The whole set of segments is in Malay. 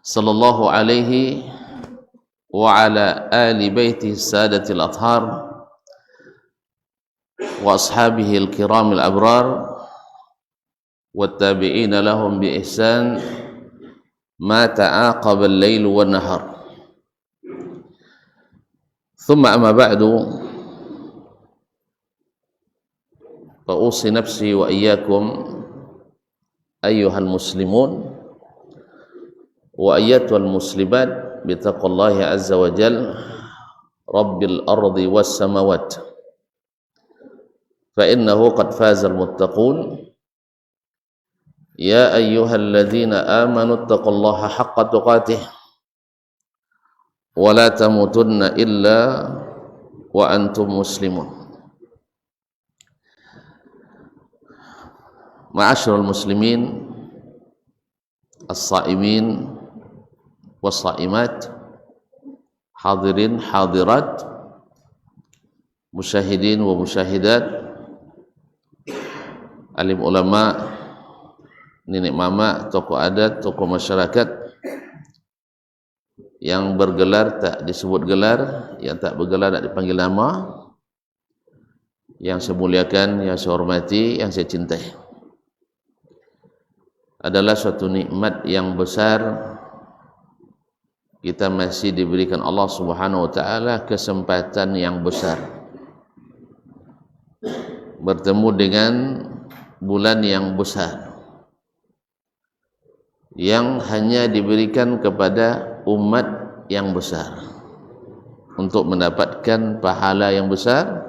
sallallahu alaihi wa ala ali baitihi sadatil athhar wa ashabihi al-kiramil abrar والتابعين لهم بإحسان ما تعاقب الليل والنهار ثم أما بعد فأوصي نفسي وإياكم أيها المسلمون وأيتها المسلمات بتقوى الله عز وجل رب الأرض والسماوات فإنه قد فاز المتقون يا أيها الذين آمنوا اتقوا الله حق تقاته ولا تموتن إلا وأنتم مسلمون. معاشر المسلمين الصائمين والصائمات حاضرين حاضرات مشاهدين ومشاهدات alim ulama, nenek mama, tokoh adat, tokoh masyarakat yang bergelar tak disebut gelar, yang tak bergelar tak dipanggil nama, yang saya muliakan, yang saya hormati, yang saya cintai. Adalah suatu nikmat yang besar kita masih diberikan Allah Subhanahu wa taala kesempatan yang besar bertemu dengan bulan yang besar yang hanya diberikan kepada umat yang besar untuk mendapatkan pahala yang besar,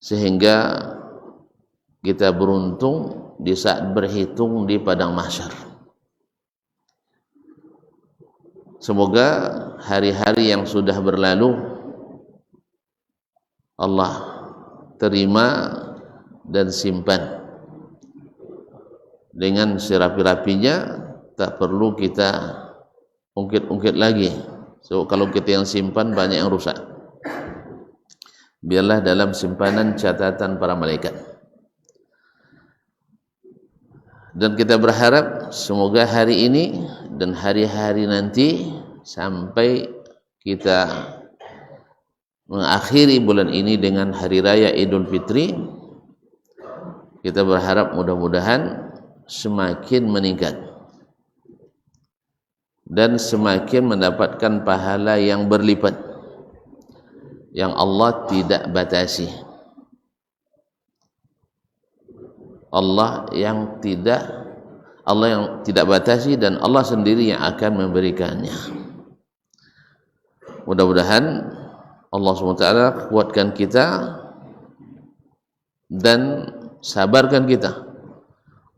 sehingga kita beruntung di saat berhitung di padang mahsyar. Semoga hari-hari yang sudah berlalu Allah terima dan simpan dengan serapi-rapinya. Tak perlu kita ungkit-ungkit lagi. So, kalau kita yang simpan, banyak yang rusak. Biarlah dalam simpanan catatan para malaikat. Dan kita berharap semoga hari ini dan hari-hari nanti sampai kita mengakhiri bulan ini dengan hari raya Idul Fitri, kita berharap mudah-mudahan semakin meningkat dan semakin mendapatkan pahala yang berlipat yang Allah tidak batasi. Allah yang tidak batasi, dan Allah sendiri yang akan memberikannya. Mudah-mudahan Allah SWT kuatkan kita dan sabarkan kita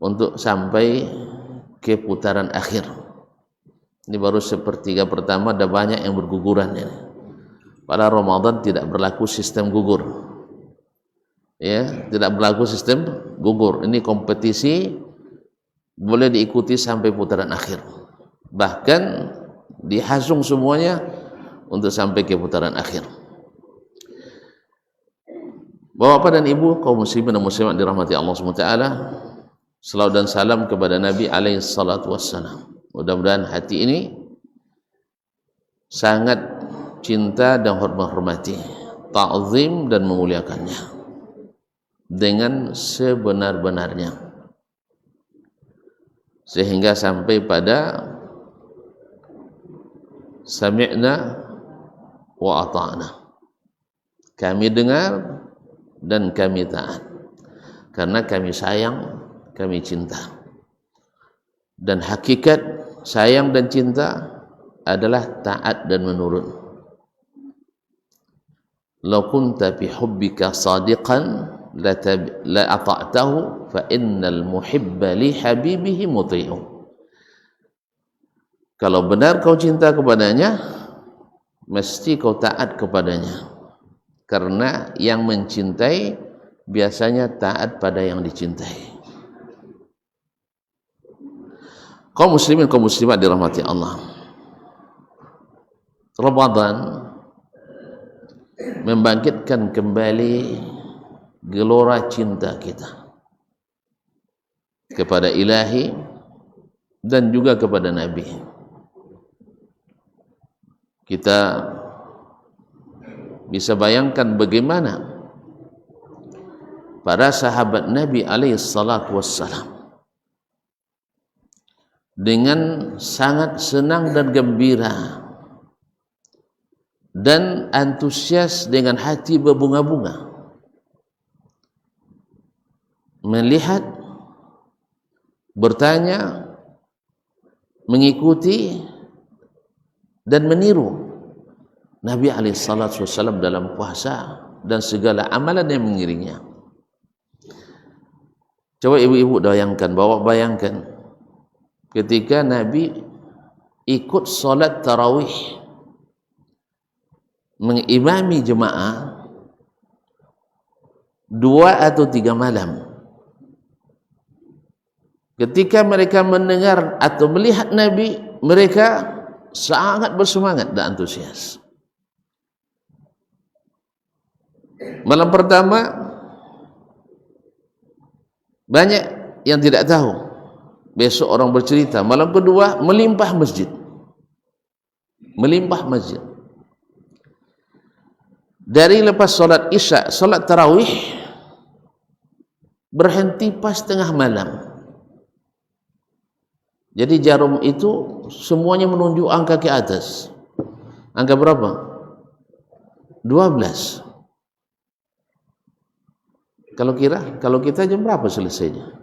untuk sampai ke putaran akhir. Ini baru sepertiga pertama, ada banyak yang berguguran ini. Pada Ramadan tidak berlaku sistem gugur. Ya, tidak berlaku sistem gugur. Ini kompetisi boleh diikuti sampai putaran akhir. Bahkan dihasung semuanya untuk sampai ke putaran akhir. Bapak dan Ibu, kaum muslimin dan muslimat dirahmati Allah SWT, selawat dan salam kepada Nabi alaihi salatu wassalam. Mudah-mudahan hati ini sangat cinta dan menghormati, ta'zim dan memuliakannya dengan sebenar-benarnya, sehingga sampai pada sami'na wa ata'na, kami dengar dan kami taat, karena kami sayang, kami cinta. Dan hakikat sayang dan cinta adalah taat dan menurut. Law kunta fi hubbika sadiqan la ata'tahu fa innal muhibba li habibihi muti'u. Kalau benar kau cinta kepadanya, mesti kau taat kepadanya, karena yang mencintai biasanya taat pada yang dicintai. Kaum muslimin, kaum muslimat dirahmati Allah, Ramadan membangkitkan kembali gelora cinta kita kepada Ilahi dan juga kepada Nabi. kita bisa bayangkan bagaimana para sahabat Nabi alaihi salatu wassalam dengan sangat senang dan gembira dan antusias dengan hati berbunga-bunga melihat, bertanya, mengikuti dan meniru Nabi alaihi salatu wassalam dalam puasa dan segala amalan yang mengiringnya. Coba ibu-ibu bayangkan ketika Nabi ikut solat tarawih mengimami jemaah 2 atau 3 malam. Ketika mereka mendengar atau melihat Nabi, mereka sangat bersemangat dan antusias. Malam pertama banyak yang tidak tahu. Besok orang bercerita. Malam kedua melimpah masjid. Dari lepas solat isya, solat tarawih berhenti pas tengah malam. Jadi jarum itu semuanya menunjuk angka ke atas. Angka berapa? 12. Kalau kita jam berapa selesainya?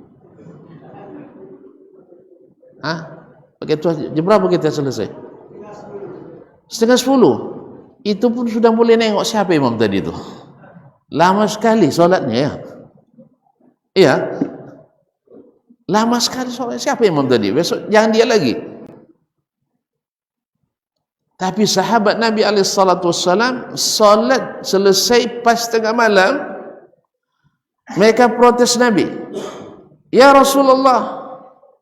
Pakai tuh jam berapa kita selesai? 9:30. Itu pun sudah mulai nengok siapa imam tadi itu. Lama sekali solatnya ya. Iya. Lama sekali solatnya. Siapa imam tadi? Besok jangan dia lagi. Tapi sahabat Nabi alaihi salatu wassalam solat selesai pas tengah malam. Mereka protes Nabi, ya Rasulullah,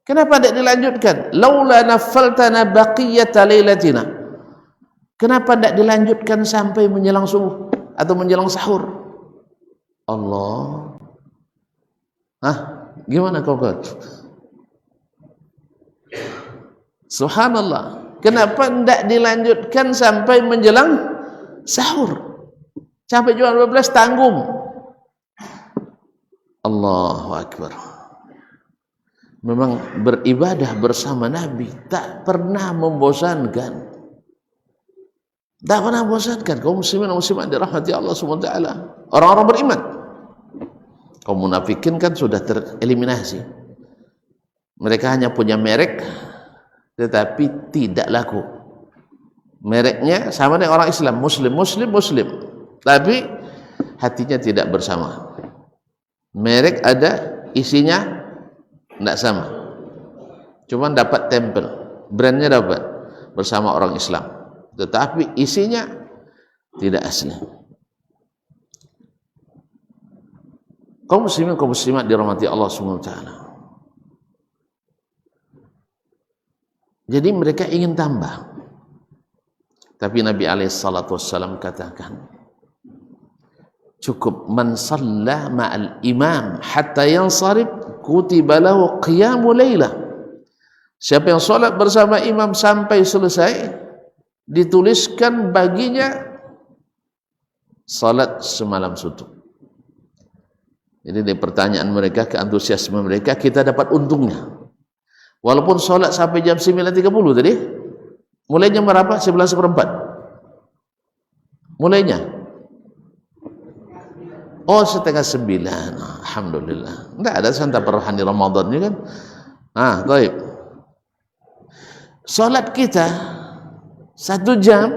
kenapa tidak dilanjutkan? Laula nafaltana baqiyata lailatina. Kenapa tidak dilanjutkan sampai menjelang subuh atau menjelang sahur? Allah. Gimana kau? Subhanallah. Kenapa tidak dilanjutkan sampai menjelang sahur? Sampai jam 12 tanggung. Allahu Akbar. Memang beribadah bersama Nabi tak pernah membosankan. Tak pernah membosankan. Kaum muslimin dan muslimat dirahmati Allah SWT, orang-orang beriman. Kaum munafikin kan sudah tereliminasi. Mereka hanya punya merek tetapi tidak laku. Mereknya sama dengan orang Islam, muslim, tapi hatinya tidak bersama. Merek ada, isinya tidak sama. Cuma dapat tempel, brandnya dapat bersama orang Islam, tetapi isinya tidak asli. Kaum muslimin, kaum muslimat dirahmati Allah SWT. Jadi mereka ingin tambah. Tapi Nabi SAW katakan, cukup man shalla ma'al imam hatta yansarif kutiba lahu qiyamul lailah. Siapa yang salat bersama imam sampai selesai, dituliskan baginya salat semalam suntuk. Jadi dari pertanyaan mereka, keantusiasme mereka, kita dapat untungnya. Walaupun salat sampai jam 9.30 tadi, mulainya berapa? 11:04. Mulainya 8:30. Alhamdulillah. Tidak ada santap rohani Ramadan ini kan. Baik. Salat kita 1 jam,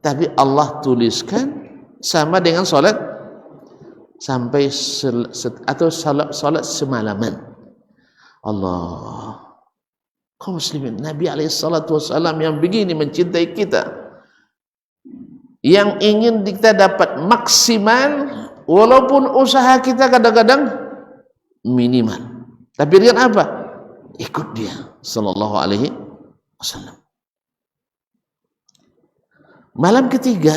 tapi Allah tuliskan sama dengan salat sampai atau salat semalaman. Allah. Kaum muslimin, Nabi SAW yang begini mencintai kita, yang ingin kita dapat maksimal, walaupun usaha kita kadang-kadang minimal. Tapi dengan apa? Ikut dia sallallahu alaihi wasallam. Malam ketiga,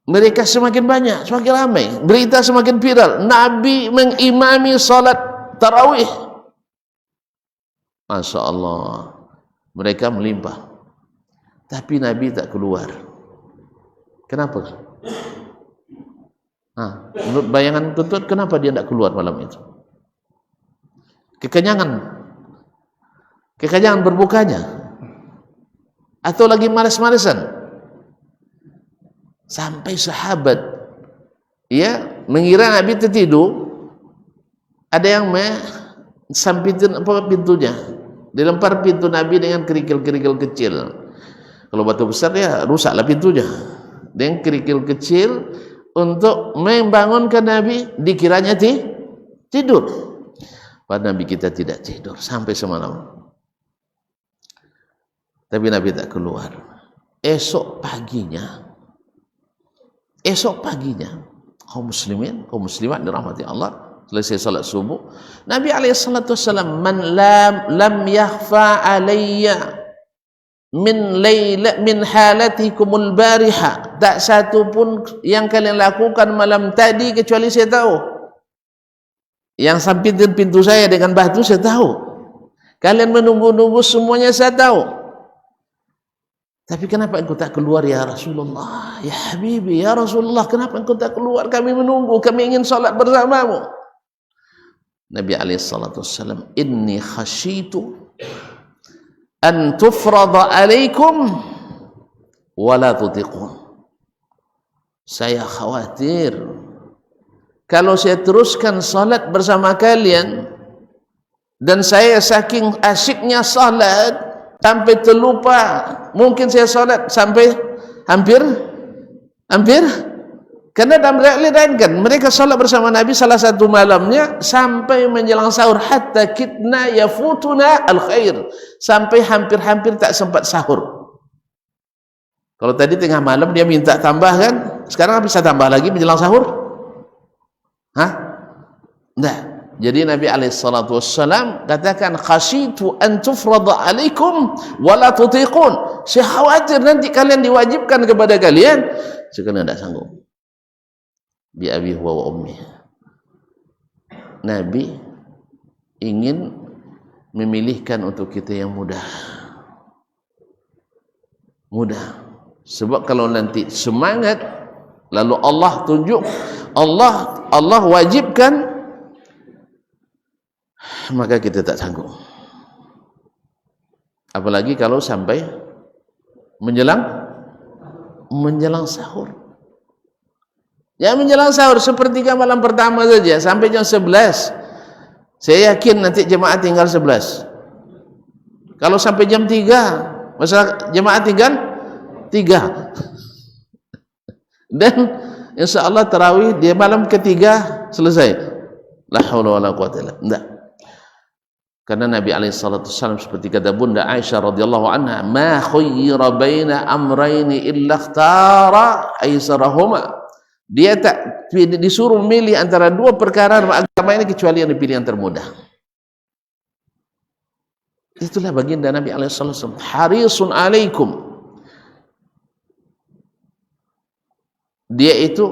mereka semakin banyak, semakin ramai, berita semakin viral. Nabi mengimami salat tarawih. Masya Allah, mereka melimpah. tapi Nabi tak keluar. Kenapa? Menurut bayangan tuntut, kenapa dia tak keluar malam itu? Kekenyangan berbukanya, atau lagi malas-malasan? Sampai sahabat mengira Nabi tertidur. Ada yang sampitin pintunya, dilempar pintu Nabi dengan kerikil-kerikil kecil. Kalau batu besar ya rusaklah pintunya. Dengan kerikil kecil untuk membangunkan Nabi, dikiranya tidur. Padahal Nabi kita tidak tidur sampai semalam. Tapi Nabi tak keluar. Esok paginya, kaum muslimin, kaum muslimat dirahmati Allah, selesai salat subuh, Nabi SAW, man lam yakhfa alayya min halatikumul bariha, tak satu pun yang kalian lakukan malam tadi kecuali saya tahu. Yang sampitin pintu saya dengan batu saya tahu. Kalian menunggu-nunggu semuanya saya tahu. Tapi kenapa engkau tak keluar ya Rasulullah? Ya Habibi, ya Rasulullah, kenapa engkau tak keluar? Kami menunggu, kami ingin salat bersamamu. Nabi SAW, inni khasyitu an tufrada alaikum wala tutiqun. Saya khawatir kalau saya teruskan salat bersama kalian, dan saya saking asyiknya salat sampai terlupa, mungkin saya salat sampai hampir karena dalam riwayat kan mereka salat bersama Nabi salah satu malamnya sampai menjelang sahur, hatta kitna yafutuna al-khair, sampai hampir-hampir tak sempat sahur. Kalau tadi tengah malam dia minta tambah kan, sekarang bisa tambah lagi menjelang sahur? Enggak. Jadi Nabi SAW katakan, khasyitu an tufrada alaikum wala tutiqun. Saya khawatir nanti kalian diwajibkan kepada kalian, sekarang tidak sanggup. Bi abi huwa wa ummi. Nabi ingin memilihkan untuk kita yang mudah. Sebab kalau nanti semangat lalu Allah tunjuk, Allah wajibkan, maka kita tak sanggup. Apalagi kalau sampai menjelang sahur. Ya menjelang sahur, sepertiga malam pertama saja sampai jam 11. Saya yakin nanti jemaah tinggal 11. Kalau sampai jam 3, masalah jemaah tinggal 3. Dan insyaallah tarawih di malam ketiga selesai. La haula wala quwwata illa billah. Karena Nabi SAW seperti kata Bunda Aisyah radhiyallahu anha, ma khuyyira baina amrayni illa ikhtara aisarahuma. Dia tak disuruh memilih antara dua perkara agama ini kecuali yang dipilih yang termudah. Itulah baginda Nabi SAW, harisun alaikum. Dia itu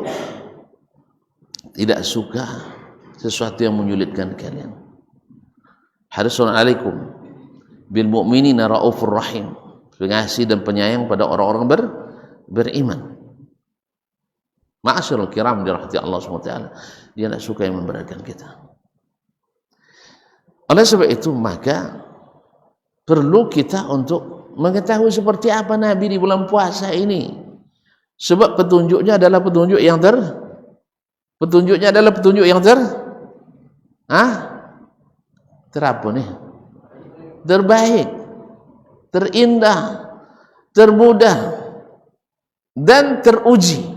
tidak suka sesuatu yang menyulitkan kalian. Harisun alaikum bil mu'minina raufur rahim, pengasih dan penyayang pada orang-orang beriman. Ma'asyiral kiram dirahmati Allah SWT, dia tidak suka yang memberatkan kita. Oleh sebab itu maka perlu kita untuk mengetahui seperti apa Nabi di bulan puasa ini. Sebab petunjuknya adalah petunjuk yang terbaik, terindah, termudah, dan teruji.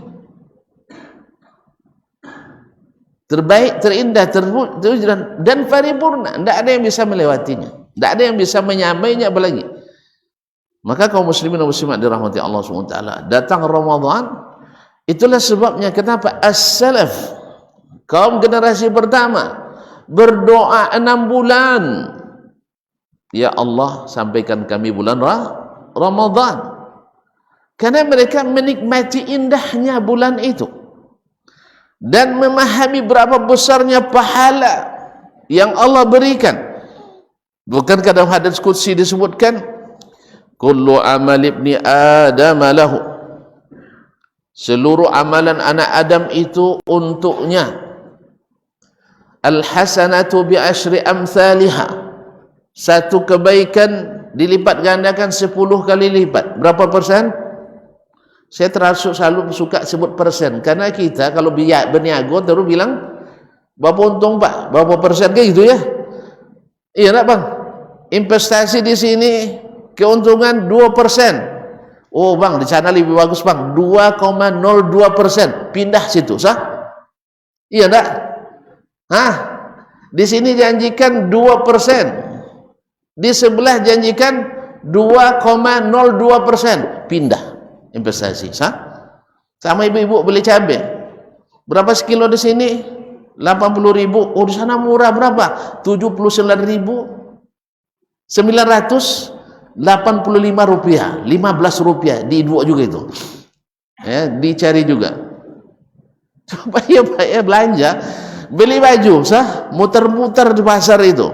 Terbaik, terindah, teruji dan paripurna. Tidak ada yang bisa melewatinya, tidak ada yang bisa menyamainya apalagi. Maka kaum muslimin dan muslimat dirahmati Allah SWT, datang Ramadan, itulah sebabnya kenapa as-salaf, kaum generasi pertama, berdoa 6 bulan, ya Allah sampaikan kami bulan Ramadan, karena mereka menikmati indahnya bulan itu dan memahami berapa besarnya pahala yang Allah berikan. Bukankah dalam hadis qudsi disebutkan, kullu amal ibni Adam lahu, seluruh amalan anak Adam itu untuknya. Al-hasanatu bi asyri amsalihah, satu kebaikan dilipat gandakan 10 kali lipat. Berapa persen? Saya selalu suka sebut persen, karena kita kalau berniaga terus bilang berapa untung Pak, berapa persen, kayak gitu ya. Iya nak Bang, investasi di sini keuntungan 2%. Oh Bang, di sana lebih bagus Bang, 2,02%, pindah situ, sah? Iya nak? Hah? Di sini janjikan 2%, di sebelah janjikan 2,02%, pindah investasi, sah? Sama ibu-ibu beli cabai, berapa sekilo di sini? 80.000. Oh di sana murah, berapa? 79.985 rupiah, 15 rupiah, di dua juga itu ya, dicari juga. Coba ya belanja, beli baju, sah, muter-muter di pasar itu.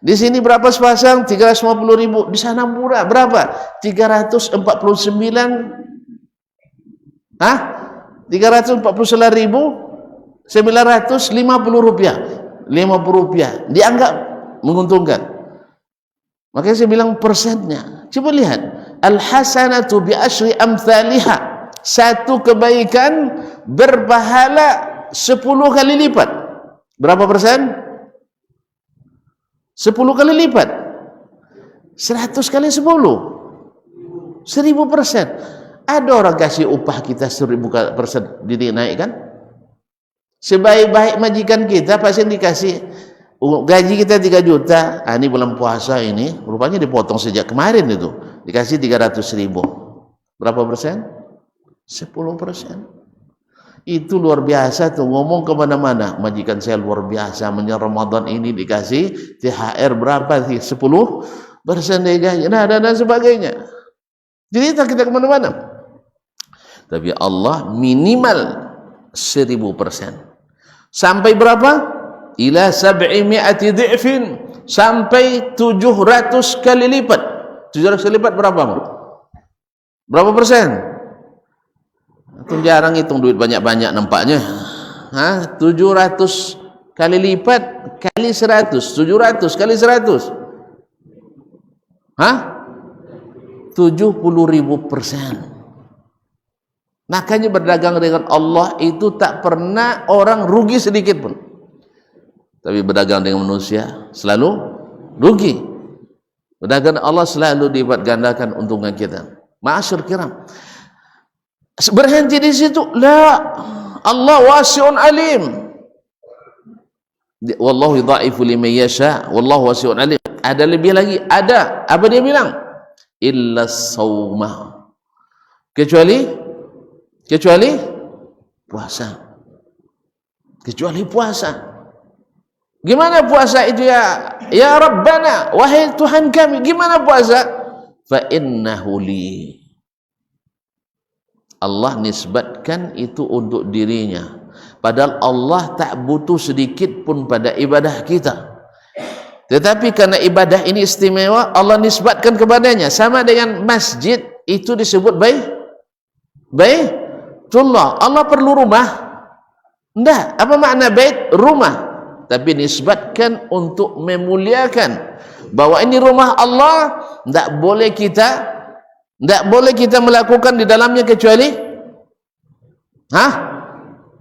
Di sini berapa sepasang? 350.000. Di sana murah, berapa? 349 rupiah, 50 rupiah, dianggap menguntungkan. Makanya saya bilang persennya. Coba lihat, al-hasanatu bi asyri amsalihah, satu kebaikan berpahala 10 kali lipat. Berapa persen? 10 kali lipat. 100 kali 10, 1000%. Ada orang kasih upah kita 1000% dinaikkan? Sebaik-baik majikan kita pasti dikasih gaji kita 3 juta. Ini bulan puasa ini rupanya dipotong sejak kemarin, itu dikasih 300.000. Berapa persen? 10%. Itu luar biasa tuh, ngomong kemana-mana, majikan saya luar biasa, Ramadan ini dikasih THR berapa sih? 10% dari gaji, nah dan sebagainya. Jadi kita kemana-mana. Tapi Allah minimal 1000%. Sampai berapa? Ila 700 dhi'fin, sampai 700 kali lipat. 700 kali lipat berapa? Berapa persen? Itu jarang hitung duit banyak-banyak nampaknya. 700 kali lipat kali 100, 700 kali 100. 70.000%. Makanya berdagang dengan Allah itu tak pernah orang rugi sedikit pun. Tapi berdagang dengan manusia selalu rugi. Berdagang dengan Allah selalu dilipat gandakan untungan kita. Ma'asyir kiram, berhenti di situ? La, Allah wasi'un alim. Wallahu yudha'ifu liman yasha, wallahu wasi'un alim. Ada lebih lagi, ada. Apa dia bilang? Illa saumah, kecuali puasa. Kecuali puasa. Gimana puasa itu ya Rabbana, wahai Tuhan kami, gimana puasa? Fa innahu li, Allah nisbatkan itu untuk dirinya, padahal Allah tak butuh sedikit pun pada ibadah kita. Tetapi karena ibadah ini istimewa, Allah nisbatkan kepadanya. Sama dengan masjid itu disebut Baitullah. Allah perlu rumah? Enggak. Apa makna bait? Rumah. Tapi nisbatkan untuk memuliakan bahwa ini rumah Allah. Enggak boleh kita melakukan di dalamnya kecuali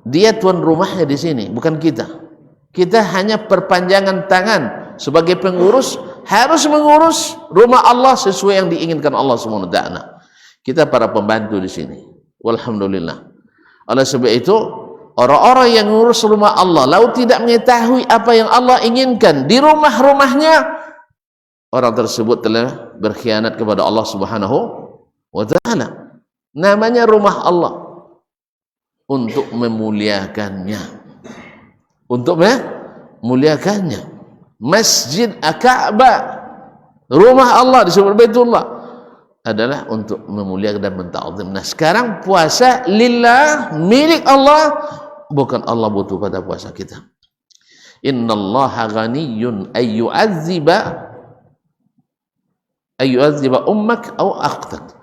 dia tuan rumahnya di sini, bukan kita. Kita hanya perpanjangan tangan sebagai pengurus, harus mengurus rumah Allah sesuai yang diinginkan Allah Subhanahu wa taala. Kita para pembantu di sini. Walhamdulillah. Oleh sebab itu, orang-orang yang mengurus rumah Allah lalu tidak mengetahui apa yang Allah inginkan di rumah-rumahnya, orang tersebut telah berkhianat kepada Allah Subhanahu wa taala. Namanya rumah Allah untuk memuliakannya. Untuk memuliakannya. Masjid Ka'bah, rumah Allah disebut Baitullah, adalah untuk memuliakan dan menta'zim. Nah, sekarang puasa lillah, milik Allah, bukan Allah butuh pada puasa kita. Innallaha ghaniyyun ayyu'azziba ayyu'adziba ummak aw aqtak.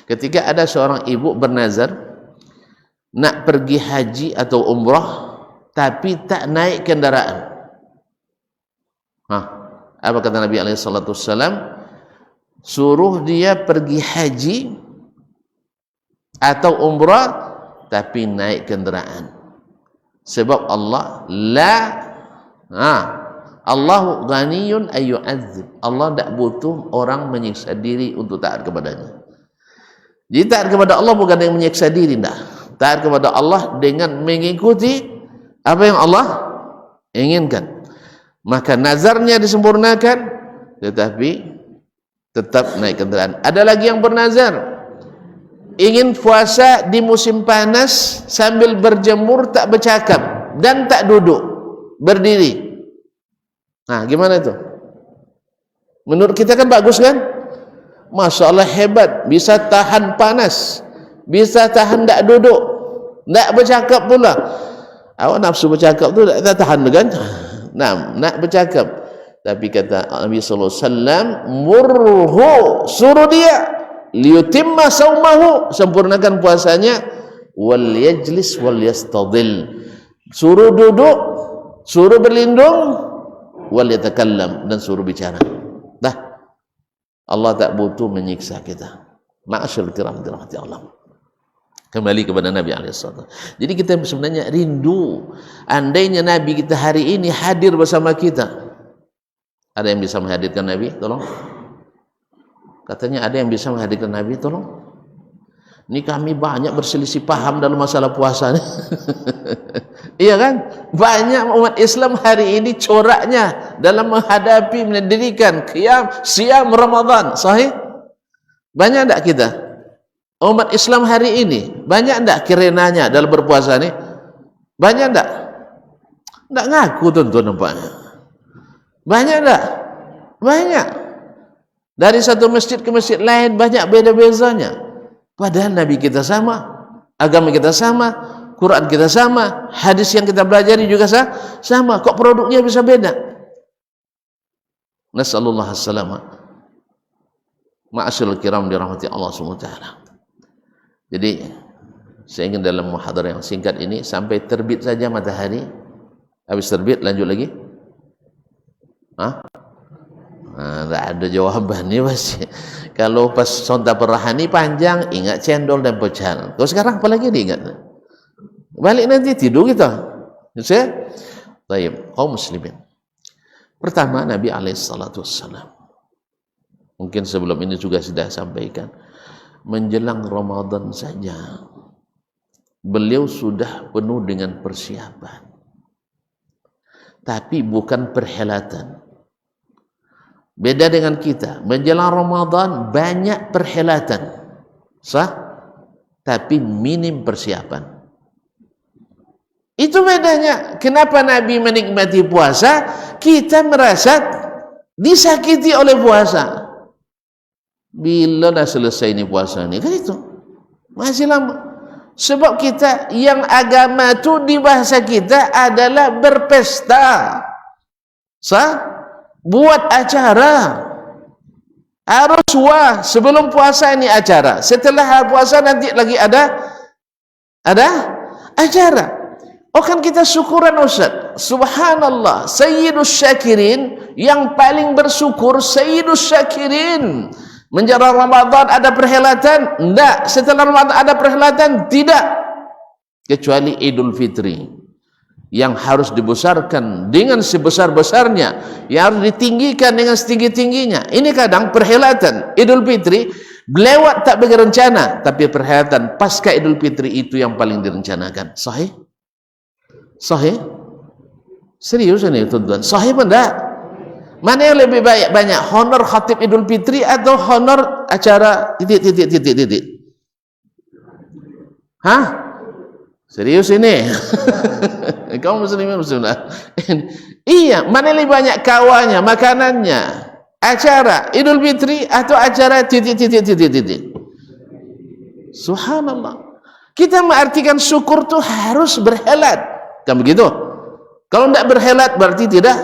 Ketika ada seorang ibu bernazar nak pergi haji atau umrah tapi tak naik kendaraan. Apa kata Nabi alaihi salatu wassalam? Suruh dia pergi haji atau umrah tapi naik kendaraan. Sebab Allah Allahu ghaniyun ayyu'adzib. Allah tak butuh orang menyiksa diri untuk taat kepadanya. Jadi taat kepada Allah bukan dengan menyiksa diri, dah. Taat kepada Allah dengan mengikuti apa yang Allah inginkan. Maka nazarnya disempurnakan, tetapi tetap naik kendaraan. Ada lagi yang bernazar ingin puasa di musim panas sambil berjemur, tak bercakap dan tak duduk, berdiri. Gimana itu? Menurut kita kan bagus kan? Masya Allah, hebat, bisa tahan panas, bisa tahan tak duduk, tak bercakap pula. Awak nafsu bercakap tu tak tahan kan? Nak bercakap. Tapi kata Nabi sallallahu alaihi wasallam, murhu, suruh dia liyutimma saumahu, sempurnakan puasanya, wal yajlis wal yastadil, suruh duduk, suruh berlindung, wal yatakallam, dan suruh bicara. Dah, Allah tak butuh menyiksa kita. Ma'asyarul kiram dirahmati Allah. Kembali kepada Nabi alaihissalam. Jadi kita sebenarnya rindu andainya Nabi kita hari ini hadir bersama kita. Ada yang bisa menghadirkan Nabi? Tolong. Katanya ada yang bisa menghadirkan Nabi? Tolong. Ini kami banyak berselisih paham dalam masalah puasa. Iya kan? Banyak umat Islam hari ini coraknya dalam menghadapi, mendirikan qiyam, siam Ramadan. Sahih? Banyak tak kita? Umat Islam hari ini banyak tak kerenanya dalam berpuasa ni? Banyak tak? Tak ngaku tuan-tuan nampaknya. Banyak tak? Banyak. Dari satu masjid ke masjid lain banyak beza-bezanya. Padahal Nabi kita sama, agama kita sama, Quran kita sama, hadis yang kita pelajari juga sama. Kok produknya bisa beda? Nasallallahu alaihi wasallam. Ma'asyarul kiram dirahmati Allah SWT. Jadi saya ingin dalam muhadarah yang singkat ini sampai terbit saja matahari. Habis terbit lanjut lagi. Tak ada jawaban ni pasti. Kalau pas sonta perahani panjang, ingat cendol dan pecahan. Kalau sekarang apa lagi diingat? Balik nanti tidur kita. Saya, baik, kaum muslimin. Pertama, Nabi alaihissalam. Mungkin sebelum ini juga sudah sampaikan. Menjelang Ramadan saja, beliau sudah penuh dengan persiapan. Tapi bukan perhelatan. Beda dengan kita, menjelang Ramadan banyak perhelatan, tapi minim persiapan. Itu bedanya. Kenapa Nabi menikmati puasa, kita merasa disakiti oleh puasa. Bila dah selesai ni puasa ni, kan itu masih lama. Sebab kita yang agama tu di bahasa kita adalah berpesta, buat acara. Harus sebelum puasa ini acara, setelah puasa nanti lagi ada acara. Oh kan kita syukuran Ustaz. Subhanallah, Sayyidus Syakirin, yang paling bersyukur Sayyidus Syakirin. Menjelang Ramadan ada perhelatan? Tidak. Setelah Ramadan ada perhelatan? Tidak. Kecuali Idul Fitri, yang harus dibesarkan dengan sebesar-besarnya, yang harus ditinggikan dengan setinggi-tingginya. Ini kadang perhelatan Idul Fitri lewat tak bagi rencana, tapi perhelatan pasca Idul Fitri itu yang paling direncanakan. Sahih? Sahih? Serius ini tuan-tuan? Sahih pun tak? Mana yang lebih baik, banyak honor khatib Idul Fitri atau honor acara titik. Serius ini? Kaum muslimin muslimat. Iya, mana lebih banyak kawannya, makanannya, acara Idul Fitri atau acara titik. Subhanallah. Kita mengartikan syukur itu harus berhelat, kan begitu? Kalau tidak berhelat berarti tidak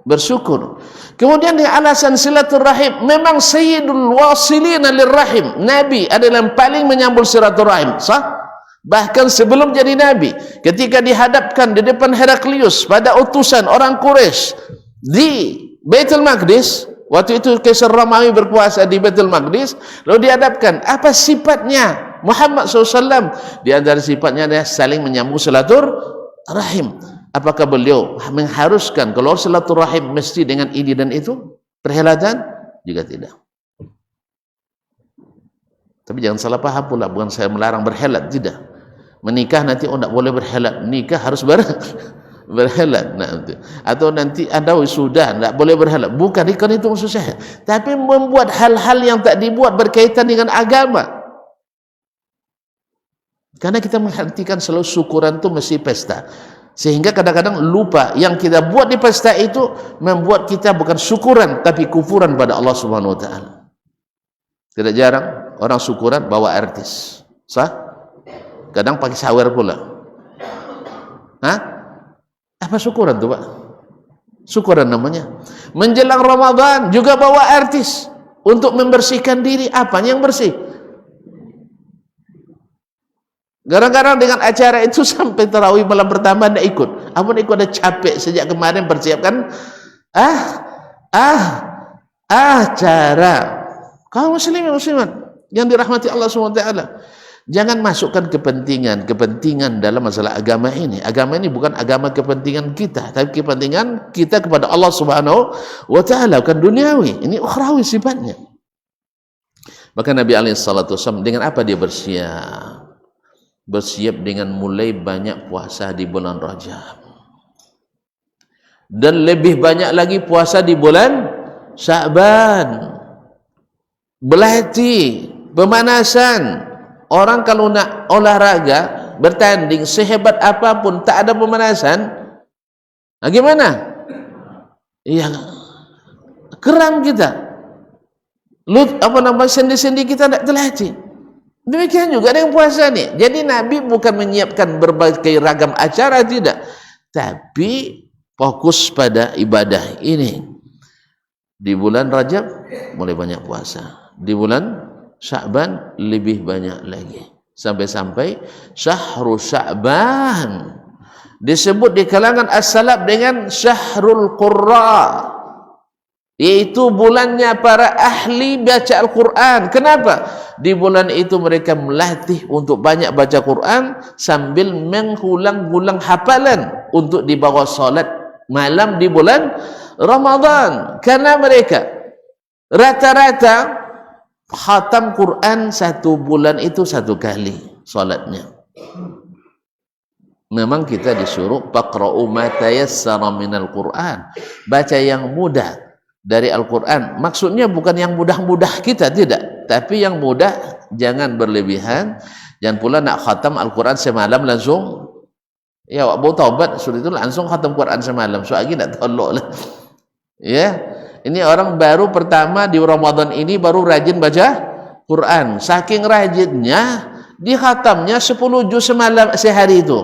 bersyukur. Kemudian di alasan silaturahim, memang sayyidul wasilina lirrahim, Nabi adalah yang paling menyambung silaturahim, sah? Bahkan sebelum jadi Nabi, ketika dihadapkan di depan Heraklius pada utusan orang Quraisy di Baitul Maqdis, waktu itu Kaisar Romawi berkuasa di Baitul Maqdis, lalu dihadapkan, apa sifatnya Muhammad SAW? Di antara sifatnya adalah saling menyambung silaturahim. Apakah beliau mengharuskan kalau silaturahim mesti dengan ini dan itu perhelatan? Juga tidak. Tapi jangan salah paham pula, bukan saya melarang berhelat, tidak. Menikah nanti tidak boleh berhelat, nikah harus berhelat nanti. Atau nanti ada wisuda tidak boleh berhelat, bukan itu maksud saya. Tapi membuat hal-hal yang tak dibuat berkaitan dengan agama. Karena kita menghentikan selalu syukuran itu mesti pesta, sehingga kadang-kadang lupa yang kita buat di pesta itu membuat kita bukan syukuran tapi kufuran pada Allah Subhanahu Wa Taala. Tidak jarang orang syukuran bawa artis, sah? Kadang pakai sawer pula. Hah? Apa syukuran tu, Pak? Syukuran namanya. Menjelang Ramadan juga bawa artis untuk membersihkan diri. Apanya yang bersih? Garang-garang dengan acara itu sampai tarawih malam pertama tidak ikut. Ampun, ikut ada capek sejak kemarin persiapkan acara. Kaum muslimin muslimat yang dirahmati Allah SWT, jangan masukkan kepentingan dalam masalah agama ini. Agama ini bukan agama kepentingan kita, tapi kepentingan kita kepada Allah Subhanahu wa Ta'ala, bukan duniawi. Ini ukhrawi sifatnya. Maka Nabi SAW dengan apa dia bersiap? Bersiap dengan mulai banyak puasa di bulan Rajab, dan lebih banyak lagi puasa di bulan Sya'ban. Berlatih, pemanasan. Orang kalau nak olahraga, bertanding sehebat apapun, tak ada pemanasan, gimana? Iya, keram kita. Sendi-sendi kita tak terlatih. Demikian juga dengan puasa ni. Jadi Nabi bukan menyiapkan berbagai ragam acara, tidak, tapi fokus pada ibadah ini. Di bulan Rajab mulai banyak puasa, di bulan Sya'ban lebih banyak lagi, sampai-sampai Syahrul Sya'ban disebut di kalangan as-salaf dengan Syahrul Qurra, yaitu bulannya para ahli baca Al-Quran. Kenapa? Di bulan itu mereka melatih untuk banyak baca Quran sambil mengulang-ulang hafalan untuk dibawa solat malam di bulan Ramadan. Karena mereka rata-rata khatam Quran satu bulan itu satu kali solatnya. Memang kita disuruh faqra'u ma tayassara minal Quran, baca yang mudah dari Al-Quran. Maksudnya bukan yang mudah-mudah kita, tidak, tapi yang mudah. Jangan berlebihan, jangan pula nak khatam Al-Quran semalam langsung, ya awak baru taubat sudah itu langsung khatam Quran semalam, so lagi nak tolok lah. Ya, ini orang baru pertama di Ramadan ini baru rajin baca Quran. Saking rajinnya dikhatamnya 10 juz semalam, sehari itu,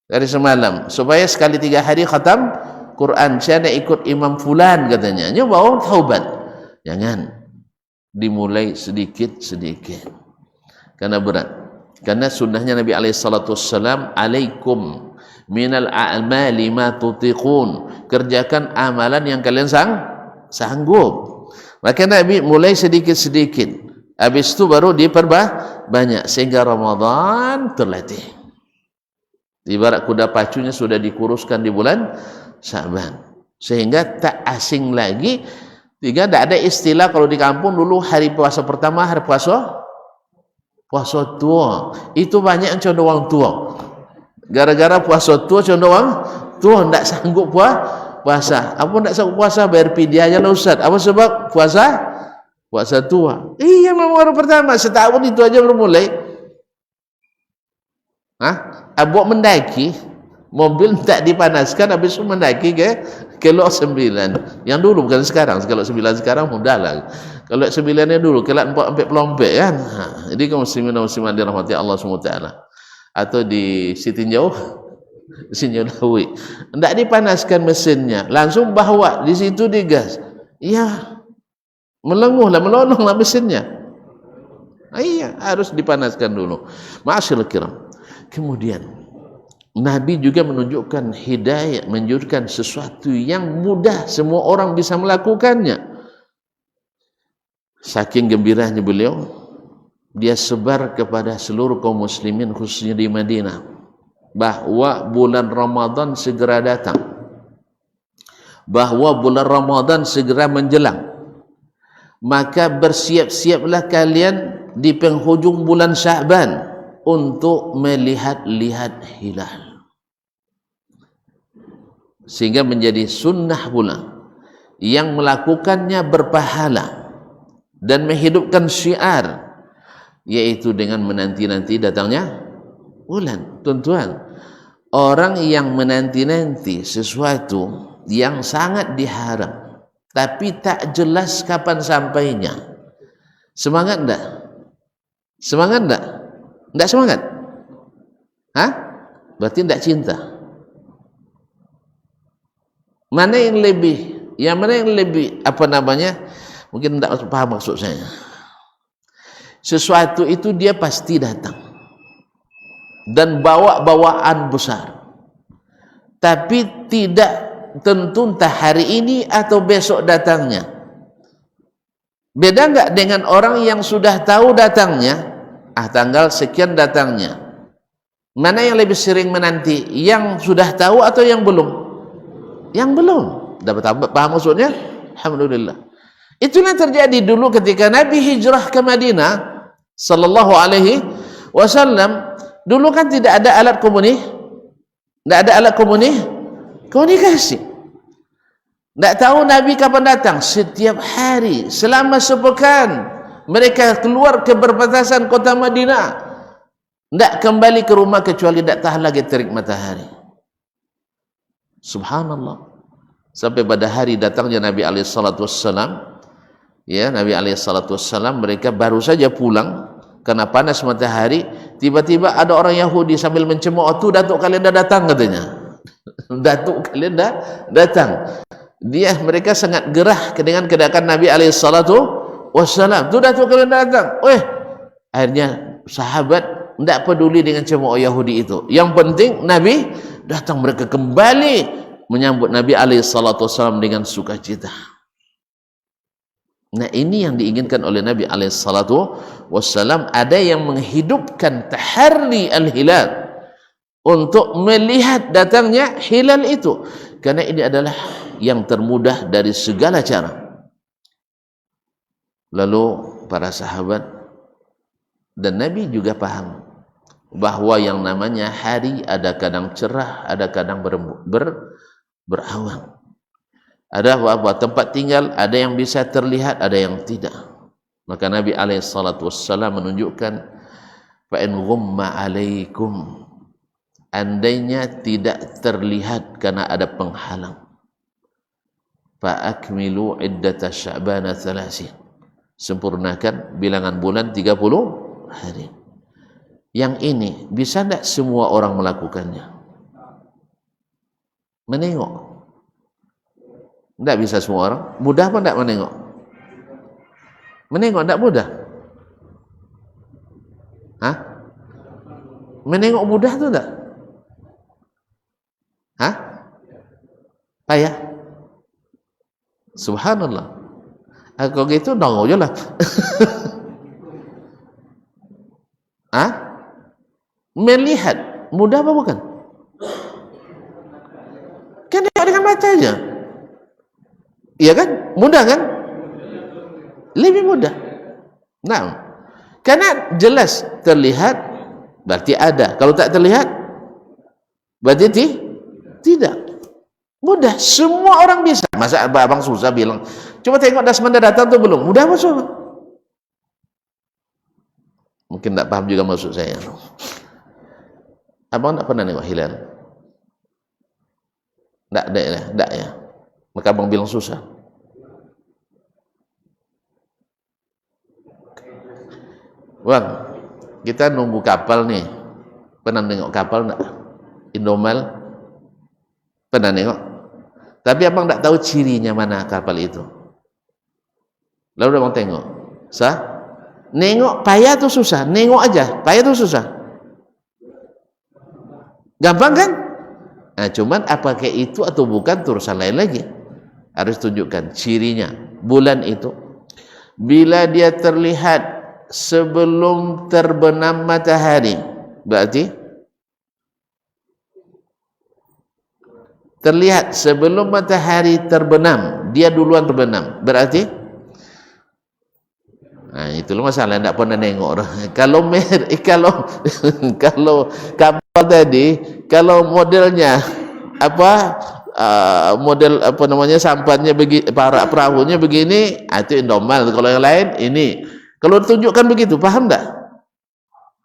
dari semalam, supaya sekali 3 hari khatam Quran. Saya nak ikut Imam Fulan katanya, dia baru taubat. Jangan, dimulai sedikit-sedikit, karena berat. Karena sunnahnya Nabi SAW, alaikum minal a'mali ma tutiqun, kerjakan amalan yang kalian sanggup. Maka Nabi mulai sedikit-sedikit, habis itu baru diperbanyak sehingga Ramadan terlatih. Ibarat kuda pacunya sudah dikuruskan di bulan Sya'ban, sehingga tak asing lagi. Tiga, tak ada istilah kalau di kampung dulu hari puasa pertama, hari puasa tua. Itu banyak yang condong orang tua. Gara-gara puasa tua condong orang tua tak sanggup puasa. Apa tak sanggup puasa, bayar pidia aja lah Ustaz. Apa sebab? Puasa tua. Iya, memang baru pertama, setahun itu aja baru mulai. Abok mendaki, mobil tak dipanaskan, habis itu mendaki ke Lok 9. Yang dulu bukan sekarang. Kalau 9 sekarang mudah lah. Kalau 9-nya dulu, kelak 4 sampai pelompek kan. Jadi kaum muslimin dan muslimat dirahmati Allah SWT. Atau di Sitinjau Sinyolawi. Tidak dipanaskan mesinnya, langsung bawa di situ digas. Ya, melenguhlah, melolonglah mesinnya. Iya, harus dipanaskan dulu. Ma'asyiral kiram. Kemudian Nabi juga menunjukkan hidayah, menunjukkan sesuatu yang mudah, semua orang bisa melakukannya. Saking gembiranya beliau, dia sebar kepada seluruh kaum muslimin khususnya di Madinah bahwa bulan Ramadan segera datang, bahwa bulan Ramadan segera menjelang. Maka bersiap-siaplah kalian di penghujung bulan Sya'ban untuk melihat-lihat hilal, sehingga menjadi sunnah pula yang melakukannya berpahala dan menghidupkan syiar, yaitu dengan menanti-nanti datangnya bulan. Tuan-tuan, orang yang menanti-nanti sesuatu yang sangat diharap tapi tak jelas kapan sampainya, semangat enggak? Semangat enggak? Enggak semangat? Hah? Berarti enggak cinta. Mana yang lebih, apa namanya, mungkin enggak paham maksud saya. Sesuatu itu dia pasti datang dan bawa-bawaan besar, tapi tidak tentu entah hari ini atau besok datangnya. Beda enggak dengan orang yang sudah tahu datangnya, tanggal sekian datangnya. Mana yang lebih sering menanti, yang sudah tahu atau yang belum? Yang belum. Dapat paham maksudnya? Alhamdulillah. Itulah yang terjadi dulu ketika Nabi hijrah ke Madinah sallallahu alaihi wasallam. Dulu kan tidak ada alat komunikasi. Tidak tahu Nabi kapan datang. Setiap hari selama sepekan mereka keluar ke perbatasan kota Madinah, tidak kembali ke rumah kecuali tidak tahan lagi terik matahari. Subhanallah. Sampai pada hari datangnya Nabi SAW, ya, Nabi SAW, mereka baru saja pulang karena panas matahari. Tiba-tiba ada orang Yahudi sambil mencemooh, tuh datuk kalian dah datang katanya. Datuk kalian dah datang. Mereka sangat gerah dengan kedatangan Nabi SAW. Tuh datuk kalian dah datang. Akhirnya sahabat tidak peduli dengan cemooh Yahudi itu. Yang penting Nabi datang. Mereka kembali menyambut Nabi SAW dengan sukacita. Nah, ini yang diinginkan oleh Nabi SAW. Ada yang menghidupkan taharri al-hilal, untuk melihat datangnya hilal itu, karena ini adalah yang termudah dari segala cara. Lalu para sahabat dan Nabi juga paham bahwa yang namanya hari ada kadang cerah, ada kadang berawan. Ada tempat tinggal, ada yang bisa terlihat, ada yang tidak. Maka Nabi SAW menunjukkan, fa in ghumma alaikum, andainya tidak terlihat karena ada penghalang, fa akmilu iddata sya'bana 30, sempurnakan bilangan bulan 30 hari. Yang ini bisa tidak semua orang melakukannya? Menengok tidak bisa semua orang. Mudah apa tidak menengok? Menengok tidak mudah. Hah? Menengok mudah tu tak? Hah? Payah? Subhanallah. Kalau gitu nongol je lah. Hah? Melihat mudah apa bukan? Kan tengok dengan mata aja. Iya kan? Mudah kan? Lebih mudah. Nah, karena jelas terlihat berarti ada. Kalau tak terlihat berarti tidak. Mudah, semua orang bisa. Masa abang susah bilang, coba tengok Dasmanda datang tu belum? Mudah masuk. Mungkin tak paham juga maksud saya. Abang tak pernah tengok hilal? Tak ya. Maka abang bilang susah. Bang, kita nunggu kapal nih. Pernah tengok kapal tak? Indomail Pernah nengok? Tapi abang tak tahu cirinya mana kapal itu. Lalu abang tengok. Sah? Nengok payah tu susah. Nengok aja, payah tu susah. Gampang kan? Nah, cuman apakah itu atau bukan urusan lain lagi. Harus tunjukkan cirinya. Bulan itu bila dia terlihat sebelum terbenam matahari, berarti terlihat sebelum matahari terbenam, dia duluan terbenam, berarti nah itulah masalah, tidak pernah nengok. Kalau kapal tadi, kalau modelnya apa, model apa namanya, sampannya begini, perahunya begini, itu normal. Kalau yang lain ini, kalau tunjukkan begitu, paham tak?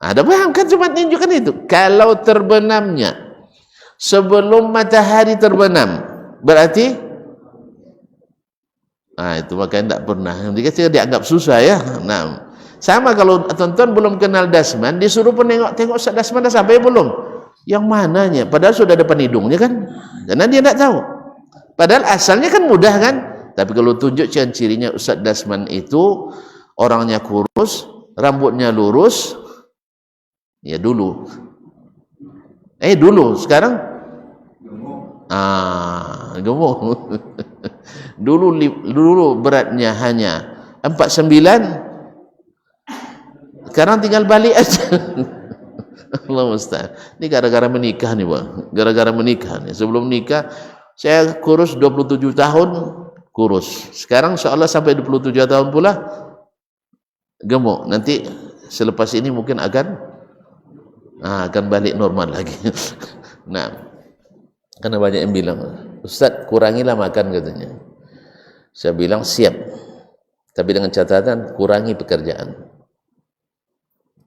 Ada paham kan? Cuma tunjukkan itu. Kalau terbenamnya sebelum matahari terbenam, berarti itu makanya tidak pernah. Dia dianggap susah ya. Nah, sama kalau tonton belum kenal dasman, disuruh tengok Ustaz dasman dah sampai belum? Yang mananya? Padahal sudah depan hidungnya kan? Karena dia tidak tahu. Padahal asalnya kan mudah kan? Tapi kalau tunjukkan cirinya Ustaz dasman itu orangnya kurus, rambutnya lurus, ya dulu. Dulu, sekarang gemuk. Dulu beratnya hanya 49, sekarang tinggal balik aja. Allah musta'an. Ini gara-gara menikah nih bang, gara-gara menikah nih. Sebelum nikah saya kurus 27 tahun kurus, sekarang seolah sampai 27 tahun pula gemuk. Nanti selepas ini mungkin akan balik normal lagi. Nah, karena banyak yang bilang, Ustaz kurangilah makan katanya. Saya bilang siap, tapi dengan catatan kurangi pekerjaan.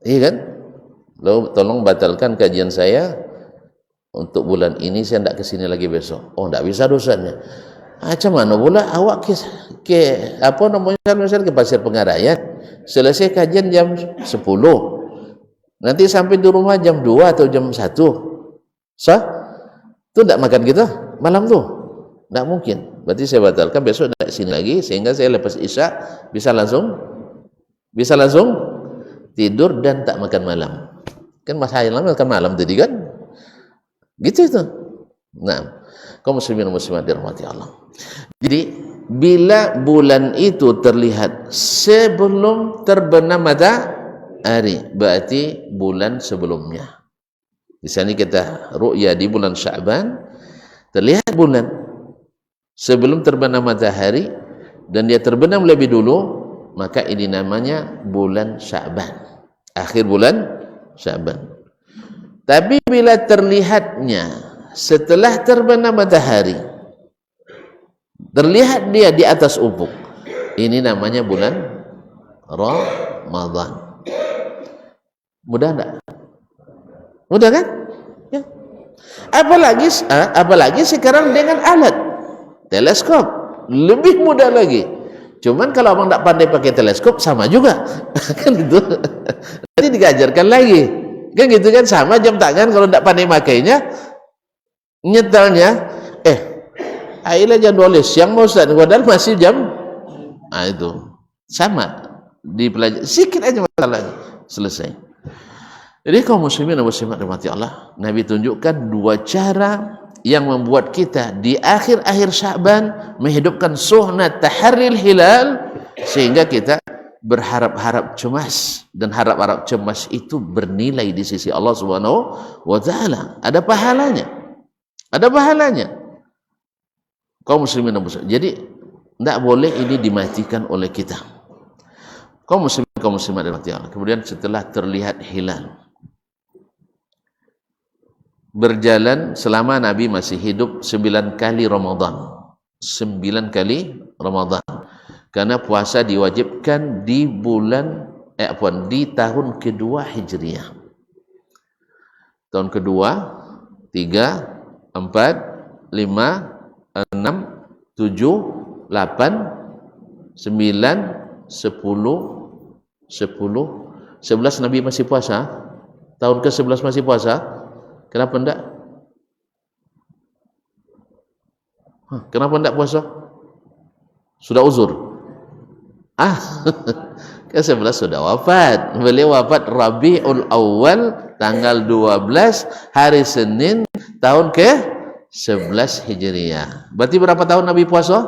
Iya kan? Lalu tolong batalkan kajian saya untuk bulan ini, saya tidak kesini lagi besok. Oh, tidak bisa dosanya. Macam mana pula awak ke apa namanya, misalnya ke Pasir Pengarayat, selesai kajian jam 10, nanti sampai di rumah jam 2 atau jam 1, sah? Itu tidak makan kita malam tu, tidak mungkin. Berarti saya batalkan, besok tidak sini lagi, sehingga saya lepas isya bisa langsung tidur dan tak makan malam. Kan masalah makan malam tadi kan, gitu itu. Nah, kaum muslimin dan muslimat dirahmati Allah. Jadi bila bulan itu terlihat sebelum terbenam matahari, berarti bulan sebelumnya. Di sini kita ru'ya di bulan Sya'ban, terlihat bulan sebelum terbenam matahari dan dia terbenam lebih dulu, maka ini namanya bulan Sya'ban, akhir bulan Sya'ban. Tapi bila terlihatnya setelah terbenam matahari, terlihat dia di atas ufuk, ini namanya bulan Ramadan. Mudah enggak? Mudah kan? Ya. Apalagi sekarang dengan alat teleskop, lebih mudah lagi. Cuman kalau abang tak pandai pakai teleskop, sama juga. Kan gitu. Nanti diajarkan lagi. Kan gitu kan, sama jam tangan kalau tak pandai makainya, nyetelnya ayolah jam 12 siang mau Ustaz, padahal masih jam itu sama, dipelajari sikit aja masalahnya, selesai. Jadi kaum muslimin dan muslimat rahmati Allah, Nabi tunjukkan dua cara yang membuat kita di akhir-akhir Sya'ban menghidupkan sunnah taharril hilal, sehingga kita berharap-harap cemas, dan harap-harap cemas itu bernilai di sisi Allah Subhanahu wa taala, ada pahalanya. Kaum muslimin dan muslimat. Jadi tidak boleh ini dimatikan oleh kita. Kaum muslimin, kaum muslimat dan Allah. Kemudian setelah terlihat hilal, berjalan selama Nabi masih hidup 9 kali Ramadan. 9 kali Ramadan. Karena puasa diwajibkan di di tahun kedua Hijriah. Tahun kedua, 3, 4, 5, 6, 7, 8, 9, 10, 11 Nabi masih puasa. Tahun ke-11 masih puasa. Kenapa enggak? Kenapa tidak puasa? Sudah uzur? Ke-11 sudah wafat. Beliau wafat Rabiul Awal tanggal 12 hari Senin tahun ke-11 Hijriah. Berarti berapa tahun Nabi puasa?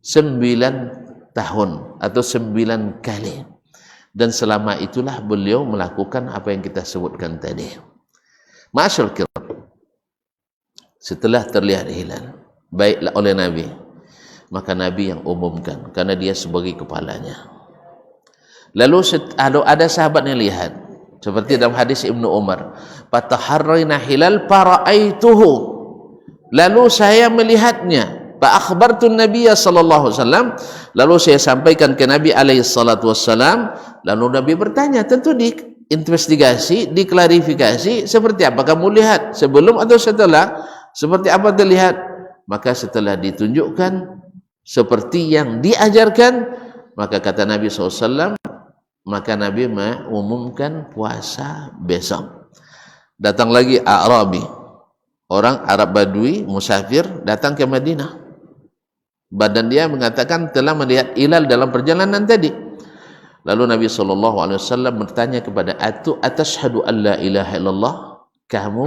9 tahun atau 9 kali. Dan selama itulah beliau melakukan apa yang kita sebutkan tadi. Ma'asyarul kiram, setelah terlihat hilal baiklah oleh Nabi, maka Nabi yang umumkan karena dia sebagai kepalanya. Lalu ada sahabat yang lihat, seperti dalam hadis Ibnu Umar, fataharraina hilal faraaituhu, lalu saya melihatnya, fa akhbartu Nabiy sallallahu alaihi wasallam, lalu saya sampaikan ke Nabi alaihi salatu wassalam. Lalu Nabi bertanya, tentu diinvestigasi, diklarifikasi, seperti apa kamu lihat, sebelum atau setelah, seperti apa terlihat. Maka setelah ditunjukkan seperti yang diajarkan, maka kata Nabi SAW, maka Nabi mengumumkan puasa besok. Datang lagi Arabi, orang Arab Badui, musafir, datang ke Madinah. Badan dia mengatakan telah melihat hilal dalam perjalanan tadi. Lalu Nabi SAW bertanya kepada atashhadu an la ilaha illallah, kamu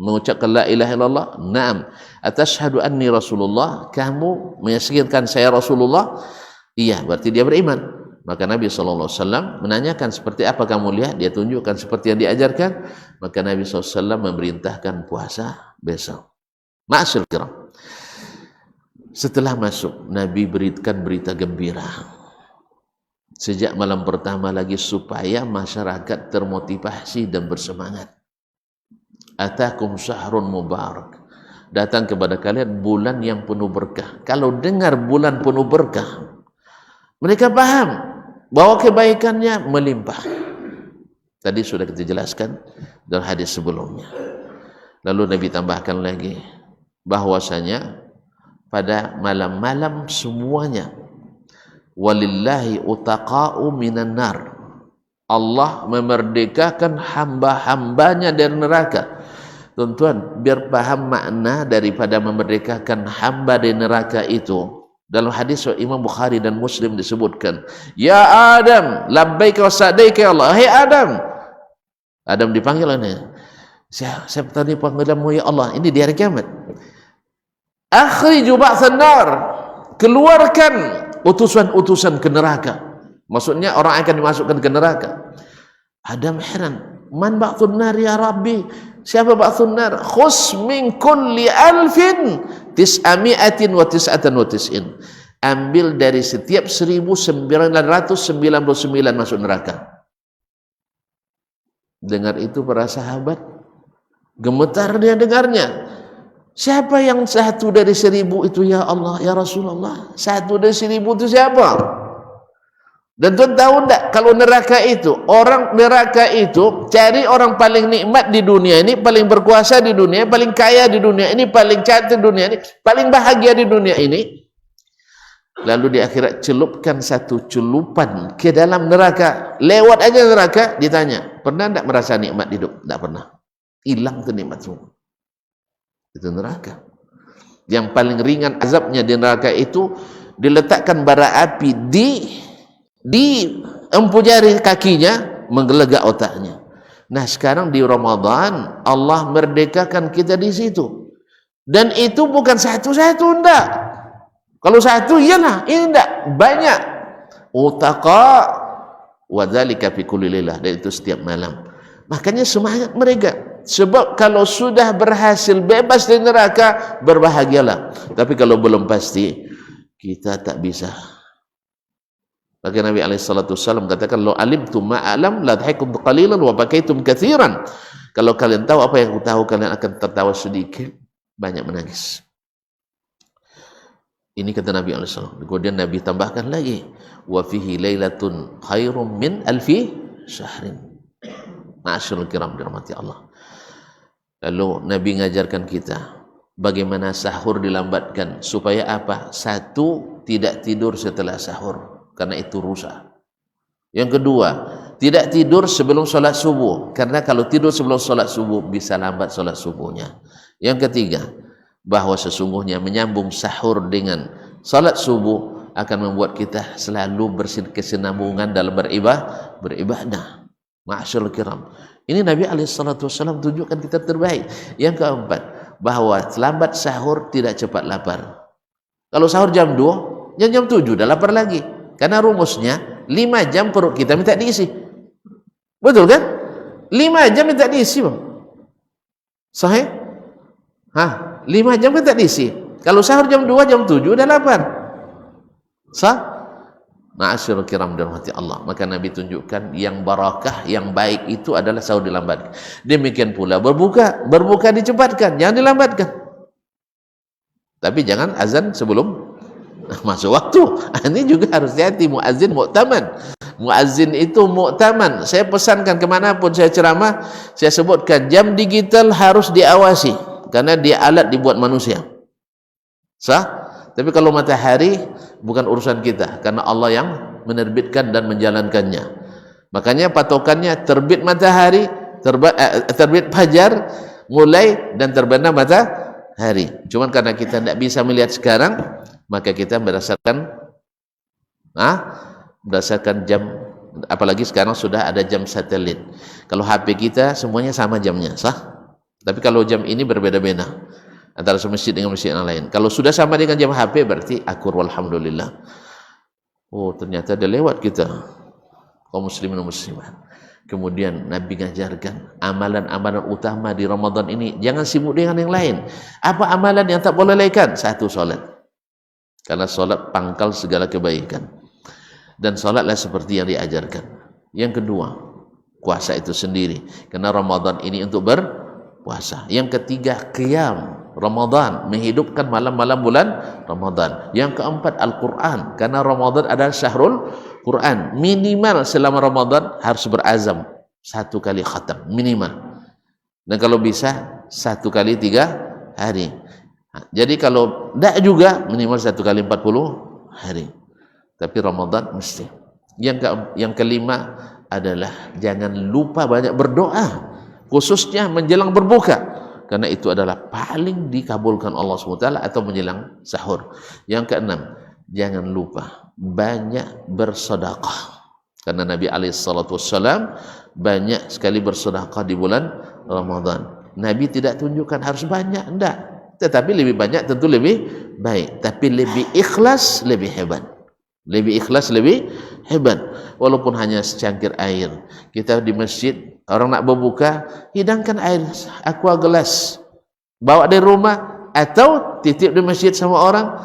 mengucapkan la ilaha illallah? Naam. Atashhadu anni Rasulullah, kamu menyaksikan saya Rasulullah? Iya, berarti dia beriman. Maka Nabi SAW menanyakan, seperti apa kamu lihat? Dia tunjukkan seperti yang diajarkan. Maka Nabi SAW memerintahkan puasa besok. Ma'asyil kiram, setelah masuk, Nabi berikan berita gembira sejak malam pertama lagi, supaya masyarakat termotivasi dan bersemangat. Atakum syahrun mubarak, datang kepada kalian bulan yang penuh berkah. Kalau dengar bulan penuh berkah, mereka paham bahwa kebaikannya melimpah. Tadi sudah kita jelaskan dalam hadis sebelumnya. Lalu Nabi tambahkan lagi bahwasanya pada malam-malam semuanya, walillahi utaqa'u minan nar, Allah memerdekakan hamba-hambanya dari neraka. Tuan-tuan, biar paham makna daripada memerdekakan hamba dari neraka itu. Dalam hadis Imam Bukhari dan Muslim disebutkan, ya Adam, labbaika wa sa'daika ya Allah. Hai Adam. Adam dipanggil ini. Saya tadi panggilanmu ya Allah. Ini di hari kiamat. Akhriju ba'than nar, keluarkan utusan-utusan ke neraka. Maksudnya orang akan dimasukkan ke neraka. Adam heran, man ba'thun nar ya Rabbi, siapa ba'thun nar? Khus min kulli alfin tis'ami'atin wa tis'atan wa tis'in, ambil dari setiap 1999 masuk neraka. Dengar itu para sahabat, gemetar dia dengarnya. Siapa yang satu dari 1000 itu ya Allah, ya Rasulullah? Satu dari 1000 itu siapa? Dan tuan tahu tak, kalau neraka itu, orang neraka itu cari orang paling nikmat di dunia ini, paling berkuasa di dunia, paling kaya di dunia ini, paling cantik di dunia ini, paling bahagia di dunia ini. Lalu di akhirat celupkan satu celupan ke dalam neraka, lewat aja neraka, ditanya, pernah tak merasa nikmat hidup? Tak pernah. Hilang tu nikmat semua. Itu neraka. Yang paling ringan azabnya di neraka itu, diletakkan bara api di empu jari kakinya, menggelegak otaknya. Nah sekarang di Ramadan Allah merdekakan kita di situ, dan itu bukan satu-satu, enggak. Kalau satu iyalah, ini enggak, banyak. Utaqa wa dzalika fi kulli lailah, dan itu setiap malam. Makanya semangat mereka. Sebab kalau sudah berhasil bebas dari neraka, berbahagialah. Tapi kalau belum pasti, kita tak bisa. Maka Nabi SAW katakan, lo alimtum ma'alam la dhahikum qalilan wa bakaitum kathiran. Kalau kalian tahu apa yang aku tahu, kalian akan tertawa sedikit, banyak menangis. Ini kata Nabi SAW. Kemudian Nabi tambahkan lagi, wa fihi lailatun khairum min alfi syahrin. Ma'asyarul kiram dirahmati Allah. Lalu Nabi mengajarkan kita bagaimana sahur dilambatkan, supaya apa? Satu, tidak tidur setelah sahur, karena itu rusak. Yang kedua, tidak tidur sebelum sholat subuh, karena kalau tidur sebelum sholat subuh bisa lambat sholat subuhnya. Yang ketiga, bahwa sesungguhnya menyambung sahur dengan salat subuh akan membuat kita selalu berkesinambungan dalam beribadah. Ma'asyiral kiram, ini Nabi SAW tunjukkan kita terbaik. Yang keempat, bahwa lambat sahur tidak cepat lapar. Kalau sahur jam 2, jam 7 dah lapar lagi, karena rumusnya 5 jam perut kita minta diisi. Betul kan? 5 jam minta diisi, bang. Sahih? 5 jam minta diisi. Kalau sahur jam 2, jam 7 dah lapar. Sah? Ma'asyiral kiram dirahmati Allah. Maka Nabi tunjukkan yang barakah, yang baik itu adalah sahur dilambatkan. Demikian pula berbuka dicepatkan, jangan dilambatkan. Tapi jangan azan sebelum masuk waktu. Ini juga harus hati-hati. Muazzin mu'taman. Muazzin itu mu'taman. Saya pesankan kemanapun saya ceramah, saya sebutkan jam digital harus diawasi, karena dia alat dibuat manusia. Sah? Tapi kalau matahari bukan urusan kita, karena Allah yang menerbitkan dan menjalankannya. Makanya patokannya terbit matahari, terbit fajar, mulai dan terbenam matahari. Cuman karena kita tidak bisa melihat sekarang, maka kita berdasarkan jam, apalagi sekarang sudah ada jam satelit. Kalau HP kita semuanya sama jamnya, sah? Tapi kalau jam ini berbeda-beda antara masjid dengan masjid yang lain. Kalau sudah sama dengan jam HP berarti akur, walhamdulillah. Oh, ternyata ada lewat kita, kaum muslimin dan muslimat. Kemudian Nabi mengajarkan amalan-amalan utama di Ramadan ini, jangan sibuk dengan yang lain. Apa amalan yang tak boleh lalaikan? 1, salat. Karena salat pangkal segala kebaikan. Dan salatlah seperti yang diajarkan. Yang kedua, puasa itu sendiri, karena Ramadan ini untuk berpuasa. Yang ketiga, qiyam Ramadan, menghidupkan malam-malam bulan Ramadan. Yang keempat, Al-Quran, karena Ramadan adalah syahrul Quran. Minimal selama Ramadan harus berazam 1 kali khatam, minimal. Dan kalau bisa 1 kali 3 hari. Jadi kalau tidak juga minimal 1 kali 40 hari. Tapi Ramadan mesti. Yang kelima adalah jangan lupa banyak berdoa, khususnya menjelang berbuka, karena itu adalah paling dikabulkan Allah SWT, atau menjelang sahur. Yang keenam, jangan lupa banyak bersedekah, karena Nabi SAW banyak sekali bersedekah di bulan Ramadan. Nabi tidak tunjukkan harus banyak, tidak, tetapi lebih banyak tentu lebih baik, tapi lebih ikhlas lebih hebat. Lebih ikhlas lebih hebat. Walaupun hanya secangkir air, kita di masjid, orang nak berbuka, hidangkan air aqua gelas, bawa dari rumah, atau titip di masjid sama orang,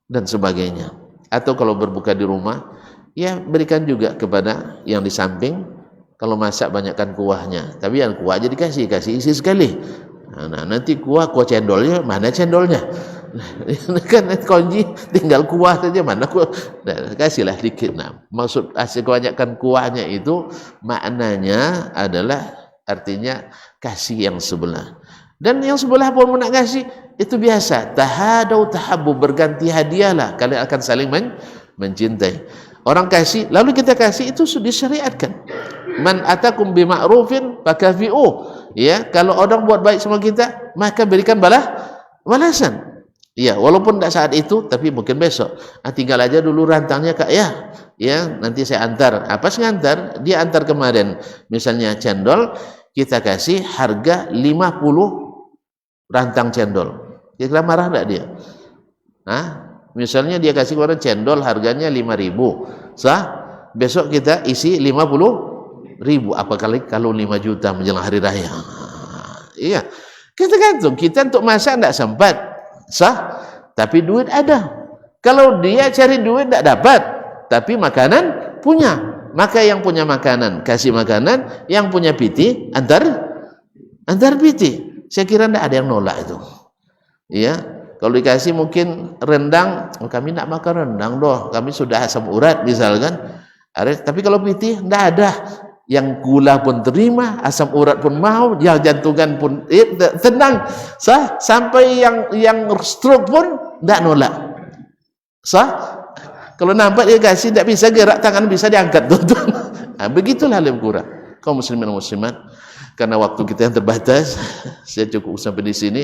dan sebagainya. Atau kalau berbuka di rumah, ya berikan juga kepada yang di samping. Kalau masak banyakkan kuahnya, tapi yang kuah aja kasih isi sekali. Nah, nanti kuah cendolnya, mana cendolnya? Kan kunci tinggal kuah saja, mana kuah? Nah, kasihlah dikit. Nah, maksud kebanyakan kuahnya itu maknanya adalah artinya kasih yang sebelah. Dan yang sebelah pun nak kasih itu biasa. Tahadau tahabbu, berganti hadiahlah, kalian akan saling mencintai. Orang kasih lalu kita kasih, itu sudah disyariatkan. Man atakum bima'rufin fakafi'u. Ya, kalau orang buat baik sama kita, maka berikan balasan. Ya, walaupun tidak saat itu, tapi mungkin besok. Tinggal aja dulu rantangnya, Kak, ya. Ya, nanti saya antar. Apa sih ngantar? Dia antar kemarin. Misalnya cendol, kita kasih harga 50 rantang cendol. Kira-kira marah enggak dia? Misalnya dia kasih kemarin cendol harganya 5.000. Sah? Besok kita isi 50.000. Apakah kalau 5 juta menjelang hari raya? Iya. Kita gantung. Kita untuk masak tidak sempat. Sah, tapi duit ada. Kalau dia cari duit tidak dapat, tapi makanan punya, maka yang punya makanan kasih makanan, yang punya piti antar piti. Saya kira tidak ada yang nolak itu. Ya, kalau dikasih mungkin rendang, kami tidak makan rendang doh, kami sudah asam urat misalkan. Tapi kalau piti tidak ada. Yang gula pun terima, asam urat pun mau, yang jantungan pun tenang. Sah, sampai yang stroke pun tidak nolak. Sah, kalau nampak dia kasih tidak bisa gerak tangan, bisa diangkat tuh. Begitulah lebih kurang kaum muslimin dan muslimat. Karena waktu kita yang terbatas, saya cukup sampai di sini.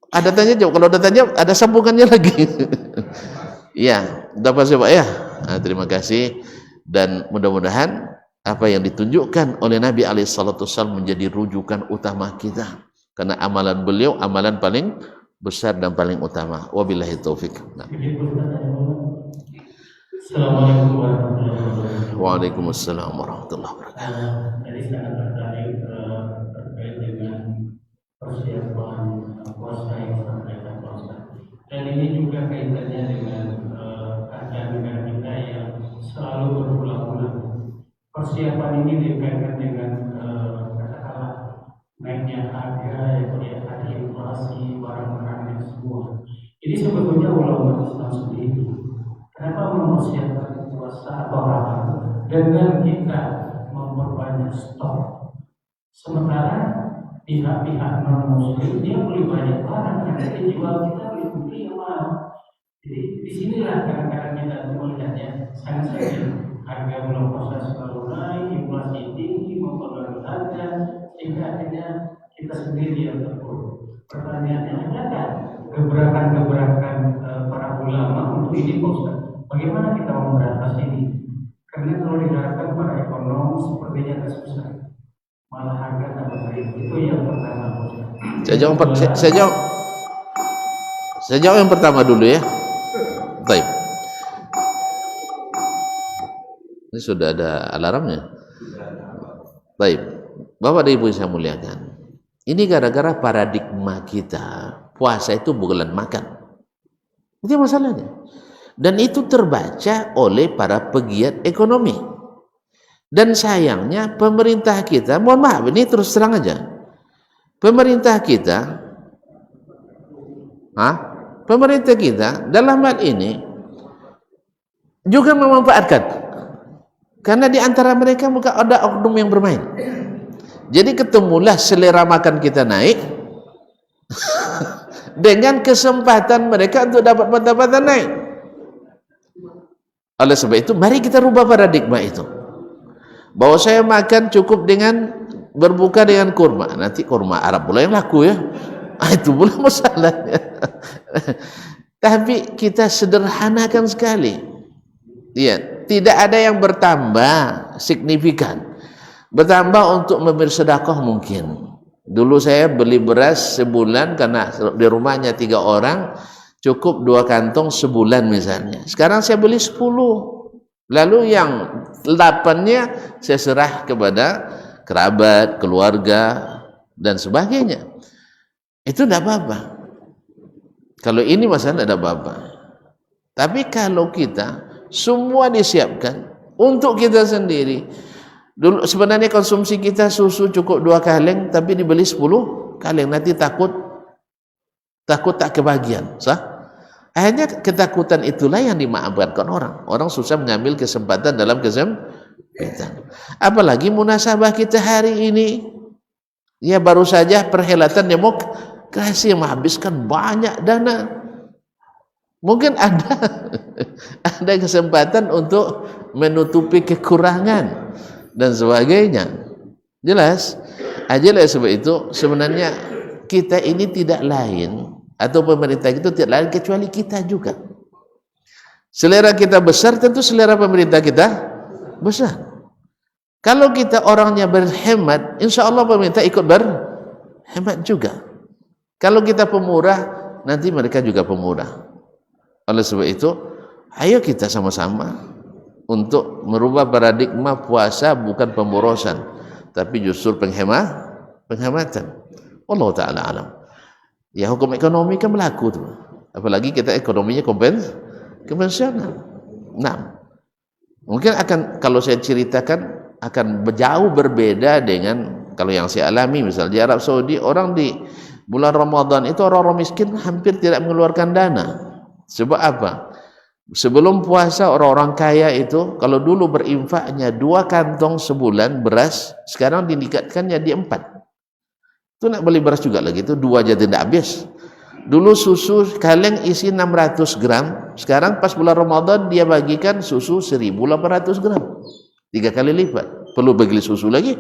Ada tanya jawab. Kalau ada tanya ada sambungannya lagi. Ya, dapat saya Pak ya. Nah, terima kasih dan mudah-mudahan apa yang ditunjukkan oleh Nabi alaihissalam menjadi rujukan utama kita. Karena amalan beliau amalan paling besar dan paling utama. Wabillahi taufik. Nah. Assalamualaikum warahmatullahi wabarakatuh. Waalaikumsalam warahmatullahi wabarakatuh. Tadi sangat tertarik terkait dengan persiapan puasa yang disampaikan puasa. Dan ini juga kaitannya dengan keadaan negara kita yang selalu berulang-ulang. Persiapan ini dikaitkan dengan katakanlah naiknya harga, ada inflasi, barang-barang dan semua. Ini sebetulnya ulama Islam sendiri. Kenapa mempersiapkan puasa atau Ramadan dengan kita memperbanyak stok? Sementara pihak-pihak non-muslim dia beli banyak barang, karena dia jual kita beli yang mahal. Jadi disinilah kadang-kadang kita melihatnya sangat sering harga bulan puasa selalu naik, inflasi tinggi, mempengaruhi harga, sehingga akhirnya kita sendiri yang terpuruk. Pertanyaannya, adakah gebrakan-gebrakan para ulama untuk ini, Pak? Bagaimana kita memberantas ini? Karena kalau diharapkan para ekonom sepertinya agak susah. Malah harga tambah naik. Itu yang pertama. Saya jawab yang pertama dulu ya. Baik. Ini sudah ada alarmnya. Baik. Bapak dan Ibu yang saya muliakan. Ini gara-gara paradigma kita. Puasa itu bukan makan. Itu masalahnya. Dan itu terbaca oleh para pegiat ekonomi. Dan sayangnya pemerintah kita, mohon maaf ini terus terang aja, pemerintah kita dalam hal ini juga memanfaatkan, karena di antara mereka bukan ada oknum yang bermain. Jadi ketemulah selera makan kita naik dengan kesempatan mereka untuk dapat pendapatan naik. Oleh sebab itu, mari kita rubah paradigma itu. Bahwa saya makan cukup dengan berbuka dengan kurma. Nanti kurma Arab pula yang laku ya. Itu pula masalahnya. Tapi kita sederhanakan sekali. Ya, tidak ada yang bertambah signifikan. Bertambah untuk memberi sedekah mungkin. Dulu saya beli beras sebulan karena di rumahnya 3 orang. Cukup 2 kantong sebulan misalnya. Sekarang saya beli 10. Lalu yang 8-nya saya serah kepada kerabat, keluarga, dan sebagainya. Itu tidak apa-apa. Kalau ini masalah tidak apa-apa. Tapi kalau kita semua disiapkan untuk kita sendiri. Dulu sebenarnya konsumsi kita susu cukup 2 kaleng, tapi dibeli 10 kaleng. Nanti takut tak kebagian, sah? Akhirnya ketakutan itulah yang dimaafkan orang. Orang susah mengambil kesempatan dalam kesempitan. Apalagi munasabah kita hari ini. Ya baru saja perhelatan demokrasi yang menghabiskan banyak dana. Mungkin ada kesempatan untuk menutupi kekurangan dan sebagainya. Jelas? Ajalah sebab itu sebenarnya kita ini tidak lain, atau pemerintah itu tidak lain kecuali kita juga. Selera kita besar, tentu selera pemerintah kita besar. Kalau kita orangnya berhemat, insya Allah pemerintah ikut berhemat juga. Kalau kita pemurah, nanti mereka juga pemurah. Oleh sebab itu, ayo kita sama-sama untuk merubah paradigma puasa bukan pemborosan, tapi justru penghematan. Allah Ta'ala alam. Ya hukum ekonomi kan berlaku tuh. Apalagi kita ekonominya konvensional. Nah, mungkin akan kalau saya ceritakan akan jauh berbeda dengan kalau yang saya alami. Misal di Arab Saudi, orang di bulan Ramadan itu orang-orang miskin hampir tidak mengeluarkan dana. Sebab apa? Sebelum puasa orang-orang kaya itu kalau dulu berinfaknya 2 kantong sebulan beras, sekarang dinikatkannya di 4. Itu nak beli beras juga lagi, itu 2 aja tidak habis. Dulu susu kaleng isi 600 gram, sekarang pas bulan Ramadan dia bagikan susu 1800 gram, 3 kali lipat. Perlu bagi susu lagi?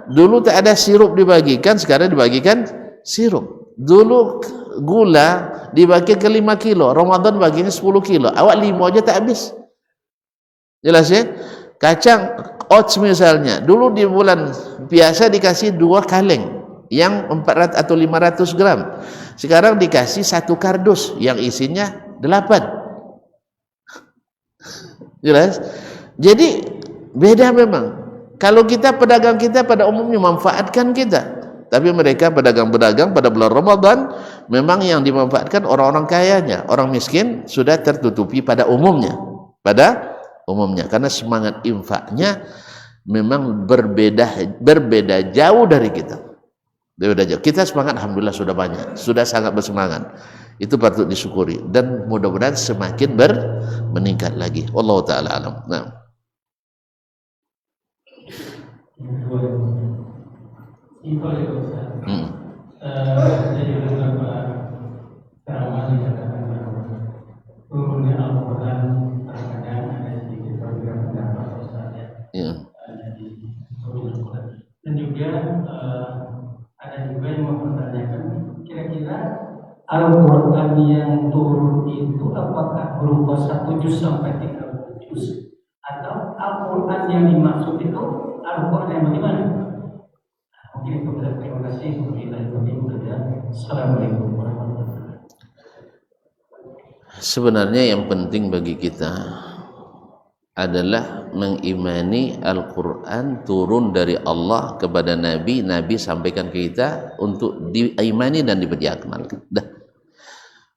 Dulu tak ada sirup dibagikan, sekarang dibagikan sirup. Dulu gula dibagi ke 5 kilo, Ramadan baginya 10 kilo, awak 5 aja tak habis. Jelas ya? Kacang oats misalnya, dulu di bulan biasa dikasih 2 kaleng yang 400 atau 500 gram. Sekarang dikasih 1 kardus yang isinya 8. Jelas? Jadi beda memang. Kalau kita pedagang kita pada umumnya manfaatkan kita, tapi mereka pedagang-pedagang pada bulan Ramadan memang yang dimanfaatkan orang-orang kayanya, orang miskin sudah tertutupi pada umumnya. Karena semangat infaknya memang berbeda jauh dari kita. Kita semangat alhamdulillah sudah banyak, sudah sangat bersemangat. Itu patut disyukuri dan mudah-mudahan semakin meningkat lagi. Wallahu taala alam. Nah. Jadi beberapa ceramah dikatakan bahwa turunnya Al-Quran terkadang ada sedikit perbedaan pendapat Ustaz ya. Dan juga ada juga yang mempertanyakan kira-kira Al-Quran yang turun itu apakah berupa 1 juz sampai 30 juz atau Al-Quran yang dimaksud itu Al-Quran yang bagaimana? Mungkin itu terima kasih. Assalamualaikum warahmatullahi wabarakatuh. Sebenarnya yang penting bagi kita adalah mengimani Al-Quran turun dari Allah kepada Nabi, Nabi sampaikan ke kita untuk diimani dan diamalkan.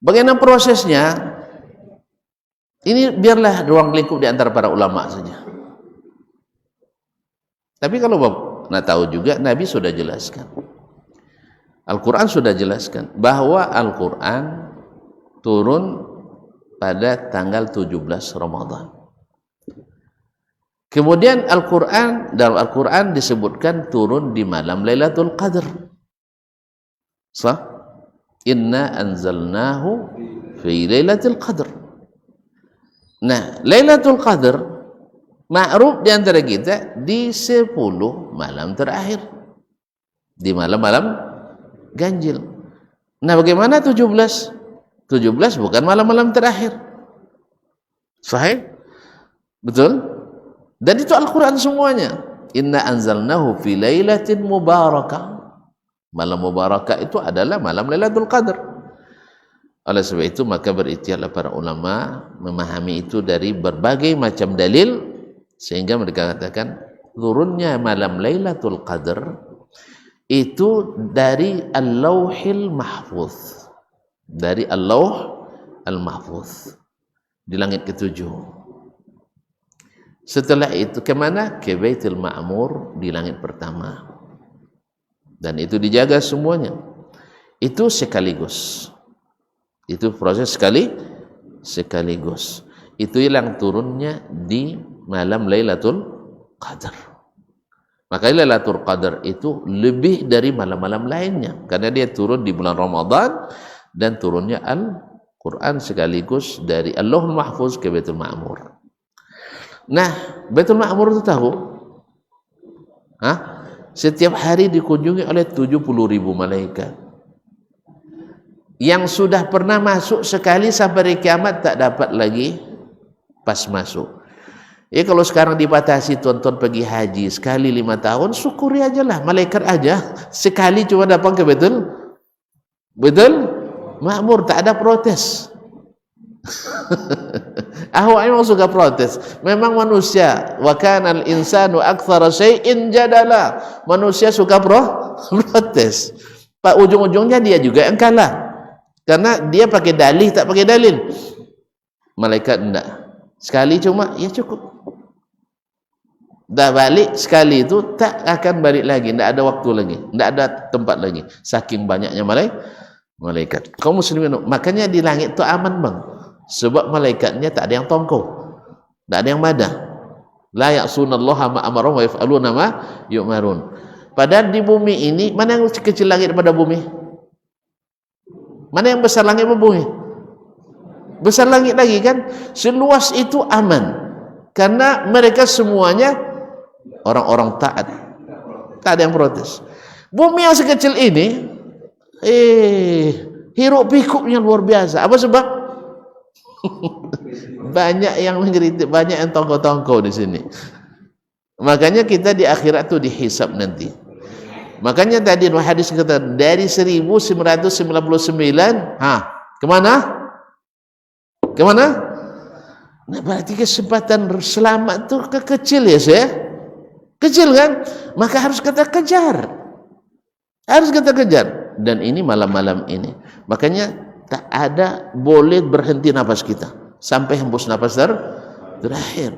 Bagaimana prosesnya? Ini biarlah ruang lingkup di antara para ulama saja. Tapi kalau nak tahu juga, Nabi sudah jelaskan, Al-Quran sudah jelaskan bahwa Al-Quran turun pada tanggal 17 Ramadan. Kemudian dalam Al-Quran disebutkan turun di malam Lailatul Qadar. Inna anzalnahu fi Lailatul Qadar. Nah, Lailatul Qadar ma'ruf di antara kita di 10 malam terakhir, di malam-malam ganjil. Nah, bagaimana 17? 17 bukan malam-malam terakhir. Sahih? Betul? Dan itu Al-Quran semuanya. Inna anzalnahu fi lailatin mubarakah. Malam mubarakah itu adalah malam Lailatul Qadar. Oleh sebab itu maka berikhtiarlah para ulama memahami itu dari berbagai macam dalil, sehingga mereka katakan turunnya malam Lailatul Qadar itu dari Al-Lauhil Mahfuz, dari Al-Lauh Al-Mahfuz di langit ke-7. Setelah itu kemana? Ke Baitul Ma'mur di langit pertama, dan itu dijaga semuanya. Itu sekaligus, itu proses sekaligus. Itu yang turunnya di malam Lailatul Qadar. Maka Lailatul Qadar itu lebih dari malam-malam lainnya, karena dia turun di bulan Ramadan dan turunnya Al-Quran sekaligus dari Allahul Mahfuz ke Baitul Ma'mur. Nah, Baitul Ma'mur itu tahu? Setiap hari dikunjungi oleh 70.000 malaikat. Yang sudah pernah masuk sekali sampai kiamat tak dapat lagi pas masuk. Ya, kalau sekarang dibatasi tonton pergi haji sekali 5 tahun, syukuri aja lah, malaikat aja sekali cuma datang ke Baitul Ma'mur, tak ada protes. Awak memang suka protes. Memang manusia, wa kanal insanu aktsara syai'in jadala. Manusia suka protes. Pak ujung-ujungnya dia juga yang kalah. Karena dia pakai dalih tak pakai dalil. Malaikat enggak. Sekali cuma ya cukup. Dah balik sekali itu tak akan balik lagi, enggak ada waktu lagi, enggak ada tempat lagi. Saking banyaknya malaikat. Kaum muslimin, makanya di langit itu aman, Bang. Sebab malaikatnya tak ada yang tongkol, tak ada yang madah. La ya'sunallaha ma amarahum wa yaf'aluna ma yu'marun. Padahal di bumi ini, mana yang kecil langit daripada bumi? Mana yang besar langit daripada bumi? Besar langit lagi kan? Seluas itu aman, karena mereka semuanya orang-orang taat, tak ada yang protes. Bumi yang sekecil ini Hiruk pikuknya luar biasa. Apa sebab? Banyak yang mengkritik, banyak yang tongko-tongko di sini. Makanya kita di akhirat tuh dihisab nanti. Makanya tadi hadis kata dari 1999, kemana? Kemana? Nah, berarti kesempatan selamat tuh kecil ya saya? Kecil kan? Maka harus kita kejar. Harus kita kejar. Dan ini malam-malam ini. Makanya tak ada boleh berhenti nafas kita sampai hembus nafas terakhir.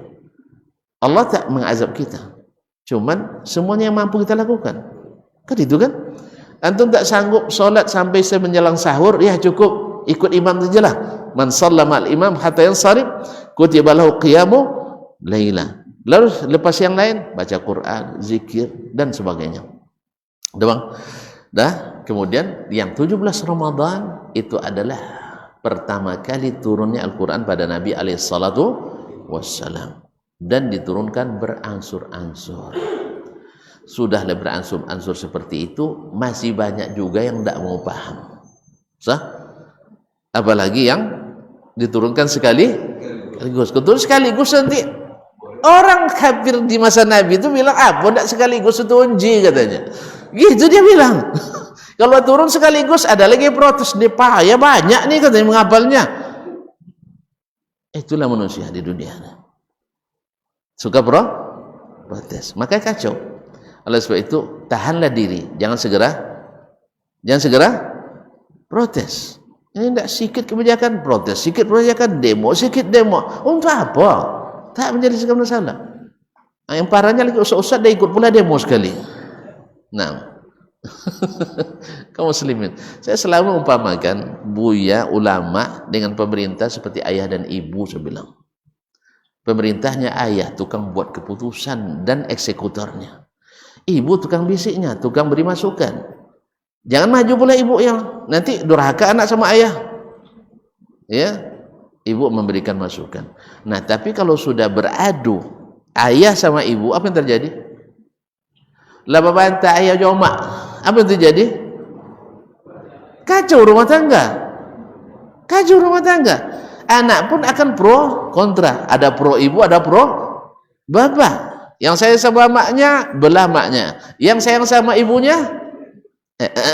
Allah tak mengazab kita. Cuman semuanya yang mampu kita lakukan. Kan itu kan? Antum tak sanggup solat sampai saya menjelang sahur, ya cukup ikut imam sajalah. Man shallama al-imam hatta yansarif kutiba lahu qiyamu laila. Lalu lepas yang lain baca Quran, zikir dan sebagainya. Dah, kemudian yang 17 Ramadan itu adalah pertama kali turunnya Al-Quran pada Nabi alaihissalatu wassalam dan diturunkan berangsur-angsur. Sudahlah beransur-ansur seperti itu, masih banyak juga yang tidak mau paham. Apalagi yang diturunkan sekaligus. Sekaligus nanti orang kafir di masa Nabi itu bilang apa? Tidak sekaligus itu unji katanya. Gitu dia bilang. Kalau turun sekaligus ada lagi protes. Dia payah banyak nih katanya menghafalnya. Itulah manusia di dunia. Suka protes. Maka kacau. Oleh sebab itu tahanlah diri, jangan segera protes. Ini tidak sikit kebijakan protes, sikit kebijakan demo, sikit demo. Untuk apa? Tak menjadi segala masalah. Yang parahnya lagi ustaz-ustaz dia ikut pula demo sekali. Nah, kaum muslimin, saya selalu umpamakan buya ulama dengan pemerintah seperti ayah dan ibu. Saya bilang, pemerintahnya ayah, tukang buat keputusan dan eksekutornya. Ibu tukang bisiknya, tukang beri masukan. Jangan maju pula ibu yang nanti durhaka anak sama ayah. Ya, ibu memberikan masukan. Nah, tapi kalau sudah beradu ayah sama ibu, apa yang terjadi? Laba bantah ayah jomak, apa yang terjadi? Kacau rumah tangga. Kacau rumah tangga. Anak pun akan pro kontra. Ada pro ibu, ada pro bapak. Yang saya sama maknya, belah maknya. Yang sayang sama ibunya,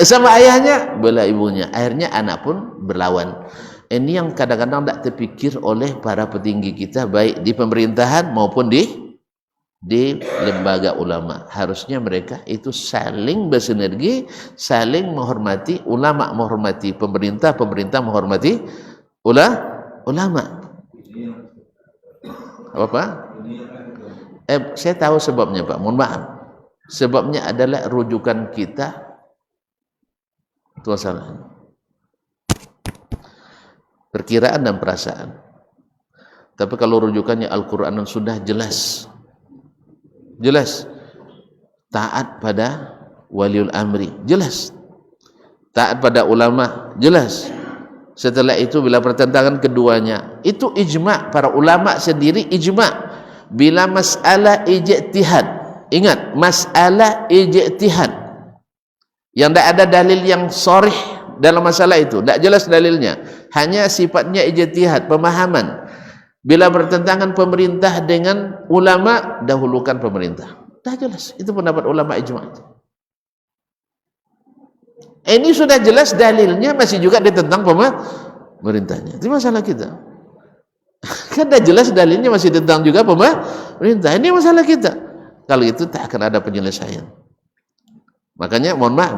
sama ayahnya, belah ibunya. Akhirnya anak pun berlawan. Ini yang kadang-kadang tidak terpikir oleh para petinggi kita, baik di pemerintahan maupun di lembaga ulama. Harusnya mereka itu saling bersinergi, saling menghormati. Ulama menghormati pemerintah, pemerintah menghormati ulama. Apa? Saya tahu sebabnya Pak, mohon maaf. Sebabnya adalah rujukan kita itu masalah. Perkiraan dan perasaan. Tapi kalau rujukannya Al-Quran sudah jelas. Taat pada waliul amri, jelas. Taat pada ulama, jelas. Setelah itu bila pertentangan keduanya, itu ijma' para ulama sendiri ijma'. Bila masalah ijtihad, ingat masalah ijtihad yang tidak ada dalil yang sharih dalam masalah itu, tidak jelas dalilnya, hanya sifatnya ijtihad, pemahaman. Bila bertentangan pemerintah dengan ulama, dahulukan pemerintah. Dah jelas, itu pendapat ulama ijma'. Ini sudah jelas dalilnya, masih juga ditentang pemerintahnya. Itu masalah kita. Kan dah jelas dalilnya, masih tentang juga pemerintah. Ini masalah kita. Kalau itu tak akan ada penyelesaian. Makanya mohon maaf,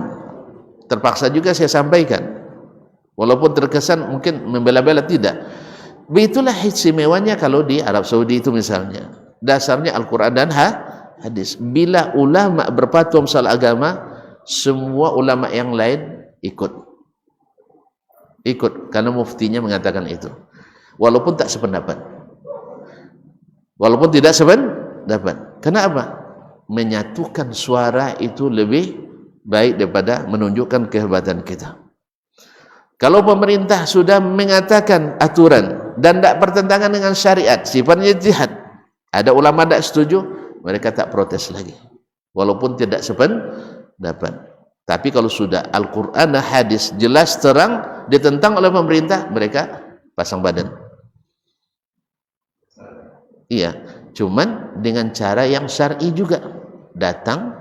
terpaksa juga saya sampaikan, walaupun terkesan mungkin membela-bela, tidak. Begitulah istimewanya kalau di Arab Saudi itu misalnya, dasarnya Al-Quran dan hadis. Bila ulama berfatwa masalah agama, semua ulama yang lain ikut, karena muftinya mengatakan itu. Walaupun tak sependapat, walaupun tidak sependapat. Kenapa? Menyatukan suara itu lebih baik daripada menunjukkan kehebatan kita. Kalau pemerintah sudah mengatakan aturan dan tidak bertentangan dengan syariat, sifatnya jihad, ada ulama tidak setuju, mereka tak protes lagi, walaupun tidak sependapat. Tapi kalau sudah Al-Quran dan hadis jelas terang ditentang oleh pemerintah, mereka pasang badan. Iya, cuman dengan cara yang syar'i juga. Datang,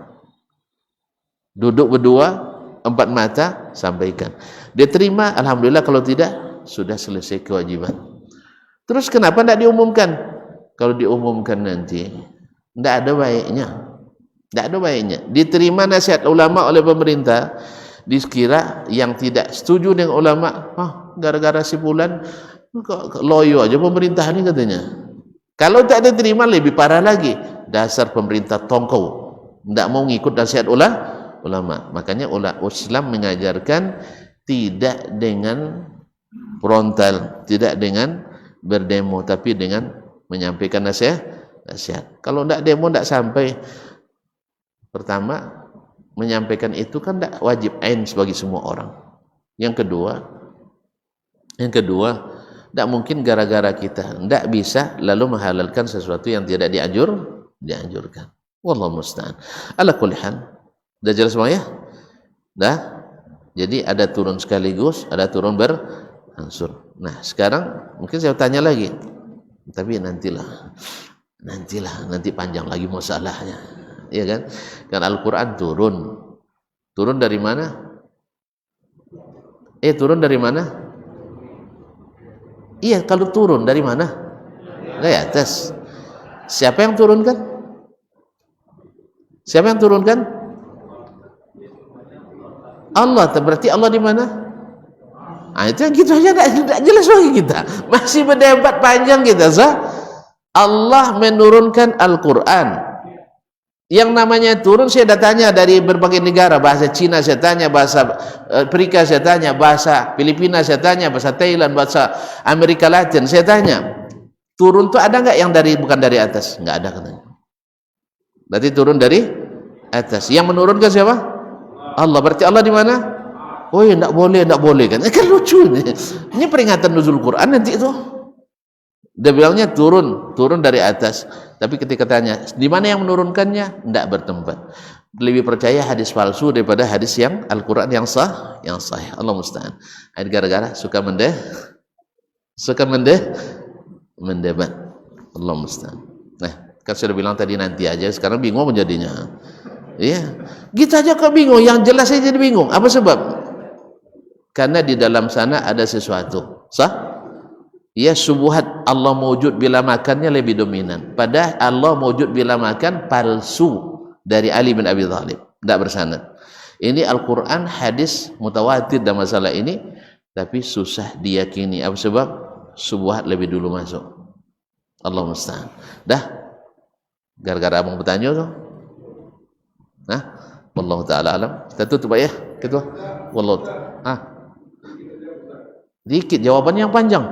duduk berdua, 4 mata, sampaikan. Dia terima, alhamdulillah. Kalau tidak, sudah selesai kewajiban. Terus kenapa tidak diumumkan? Kalau diumumkan nanti, tidak ada baiknya. Tidak ada baiknya. Diterima nasihat ulama oleh pemerintah, dikira yang tidak setuju dengan ulama, gara-gara si fulan loyo aja pemerintah ini katanya. Kalau tak diterima lebih parah lagi. Dasar pemerintah tongkau, tidak mau ngikut nasihat ulama. Makanya Islam mengajarkan tidak dengan frontal, tidak dengan berdemo, tapi dengan menyampaikan nasihat. Kalau tidak demo, tidak sampai. Pertama, menyampaikan itu kan tidak wajib ain bagi semua orang. Yang kedua, tidak mungkin gara-gara kita tidak bisa lalu menghalalkan sesuatu yang tidak dianjurkan. Wallahu musta'an. Ala kulli hal. Sudah jelas semua ya? Dah. Jadi ada turun sekaligus, ada turun beransur. Nah, sekarang mungkin saya tanya lagi. Tapi nantilah, nanti panjang lagi masalahnya. Iya kan? Kan Al-Quran turun dari mana? Turun dari mana? Iya, kalau turun dari mana? Dari atas. Siapa yang turunkan? Siapa yang turunkan? Allah. Berarti Allah di mana? Itu yang gitu aja tidak jelas bagi kita. Masih berdebat panjang kita. Allah menurunkan Al-Quran. Yang namanya turun, saya datanya dari berbagai negara. Bahasa Cina saya tanya, bahasa Afrika saya tanya, bahasa Filipina saya tanya, bahasa Thailand, bahasa Amerika Latin saya tanya. Turun tuh ada nggak yang bukan dari atas? Nggak ada katanya. Berarti turun dari atas. Yang menurunkan siapa? Allah. Berarti Allah di mana? Oh ya, nggak boleh kan? Kan lucu nih. Ini peringatan nuzul Quran nanti itu. Dia bilangnya turun dari atas. Tapi ketika tanya, di mana yang menurunkannya? Tidak bertempat. Lebih percaya hadis palsu daripada hadis yang Al-Quran yang sahih. Allah musta'an. Gara-gara suka mendebat. Allah musta'an. Nah, kan sudah bilang tadi nanti aja, sekarang bingung menjadinya. Iya, kita aja kok bingung. Yang jelas saya jadi bingung. Apa sebab? Karena di dalam sana ada sesuatu. Ya, subuhat Allah mewujud bila makannya lebih dominan. Padahal Allah mewujud bila makan palsu dari Ali bin Abi Thalib, tidak bersanad. Ini Al-Quran hadis mutawatir dalam masalah ini, tapi susah diyakini. Apa sebab? Subuhat lebih dulu masuk. Allah musta'an. Dah, gara-gara abang bertanya tuh. Wallahu ta'ala alam. Kita tutup ya, ketua. Wallahu dikit jawabannya yang panjang.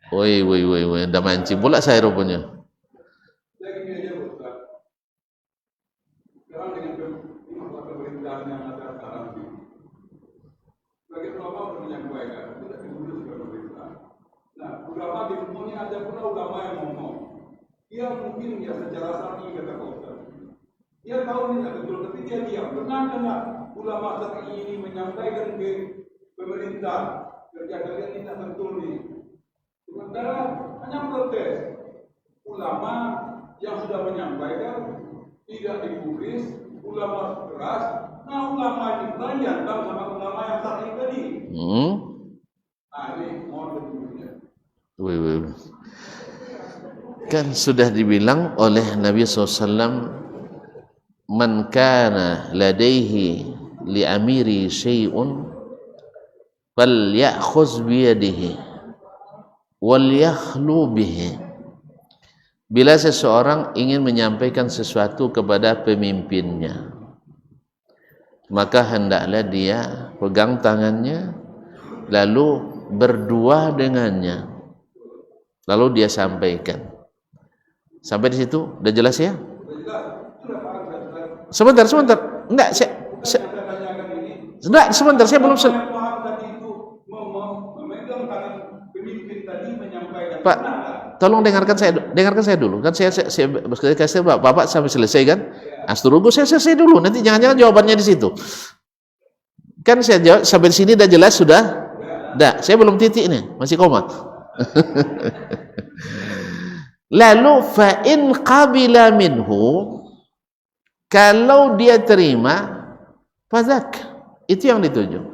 Woi, dah mancing pula saya rupanya. Ulama di dunia ada pula ulama yang ngomong. Dia mungkin secara syar'i kata Ustaz. Dia tahu ini tidak betul, tapi dia diam. Pernah ulama syar'i ini menyampaikan ke pemerintah kerja kalian ini tidak betul nih. Sementara hanya protes. Ulama yang sudah menyampaikan tidak digubris, ulama keras. Nah, ulama ini berantem sama ulama yang syar'i tadi. Ini mohon berikutnya. Kan sudah dibilang oleh Nabi SAW, man kana ladaihi li amiri syai'un fal ya'khuz biyadihi wal yakhlu bihi. Bila seseorang ingin menyampaikan sesuatu kepada pemimpinnya, maka hendaklah dia pegang tangannya lalu berdua dengannya, lalu dia sampaikan. Sampai di situ udah jelas ya? Sebentar. Enggak, sebentar, saya belum Pemimpin tadi menyampaikan. Pak, tolong dengarkan saya dulu. Kan saya Bapak sampai selesai kan? Astrologi saya selesai dulu. Nanti jangan-jangan jawabannya di situ. Kan saya jawab sampai sini udah jelas sudah? Dah, saya belum titik nih, masih koma. Lalu fa in qabila minhu, kalau dia terima, fadzak, itu yang dituju.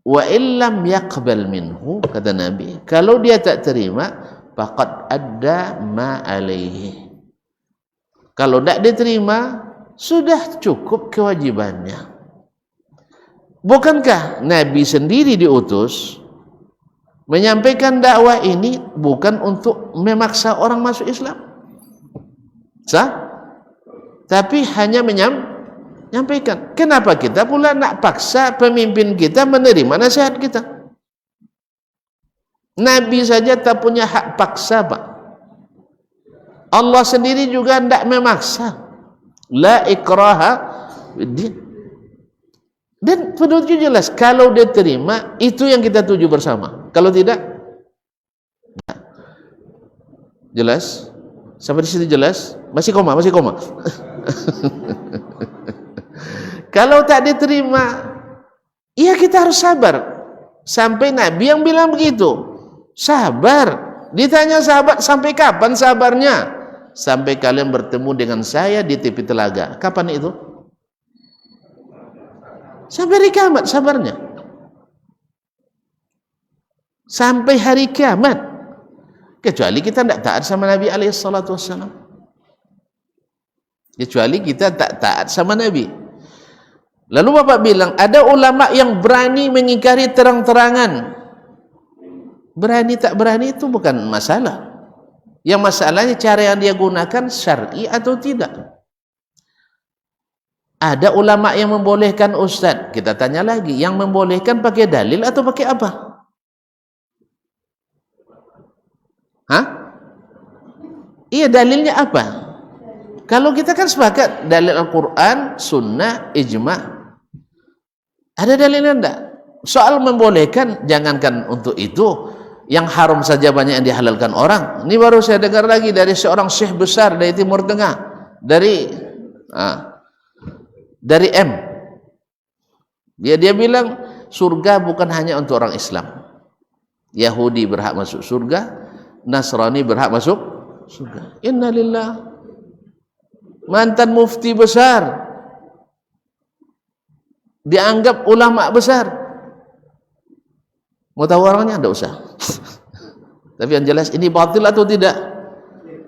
Wa illam yaqbal minhu, kata Nabi, kalau dia tak terima, faqad adda ma alaihi. Kalau tak diterima, sudah cukup kewajibannya. Bukankah Nabi sendiri diutus menyampaikan dakwah ini bukan untuk memaksa orang masuk Islam? Sah? Tapi hanya menyampaikan. Kenapa kita pula nak paksa pemimpin kita menerima nasihat kita? Nabi saja tak punya hak paksa, Pak. Allah sendiri juga tidak memaksa. La ikraha fiddin. Dan petunjuk jelas, kalau dia terima, itu yang kita tuju bersama. Kalau tidak, nah. Jelas? Sampai di sini jelas? Masih koma. Kalau tak diterima, ya kita harus sabar. Sampai Nabi yang bilang begitu. Sabar. Ditanya sahabat, sampai kapan sabarnya? Sampai kalian bertemu dengan saya di tepi telaga. Kapan itu? Sampai hari kiamat sabarnya. Sampai hari kiamat. Kecuali kita tidak taat sama Nabi SAW. Kecuali kita tak taat sama Nabi. Lalu Bapak bilang, ada ulama yang berani mengingkari terang-terangan. Berani tak berani itu bukan masalah. Yang masalahnya cara yang dia gunakan syar'i atau tidak. Ada ulama yang membolehkan ustaz. Kita tanya lagi, yang membolehkan pakai dalil atau pakai apa? Hah? Iya, dalilnya apa? Kalau kita kan sepakat dalil Al-Quran, Sunnah, Ijma'. Ada dalilnya enggak? Soal membolehkan, jangankan untuk itu, yang haram saja banyak yang dihalalkan orang. Ini baru saya dengar lagi dari seorang syekh besar dari Timur Tengah, dari M. Dia bilang surga bukan hanya untuk orang Islam. Yahudi berhak masuk surga, Nasrani berhak masuk surga. Innalillah. Mantan mufti besar, dianggap ulama besar. Mau tahu orangnya? Tidak usah. Tapi yang jelas ini batil atau tidak?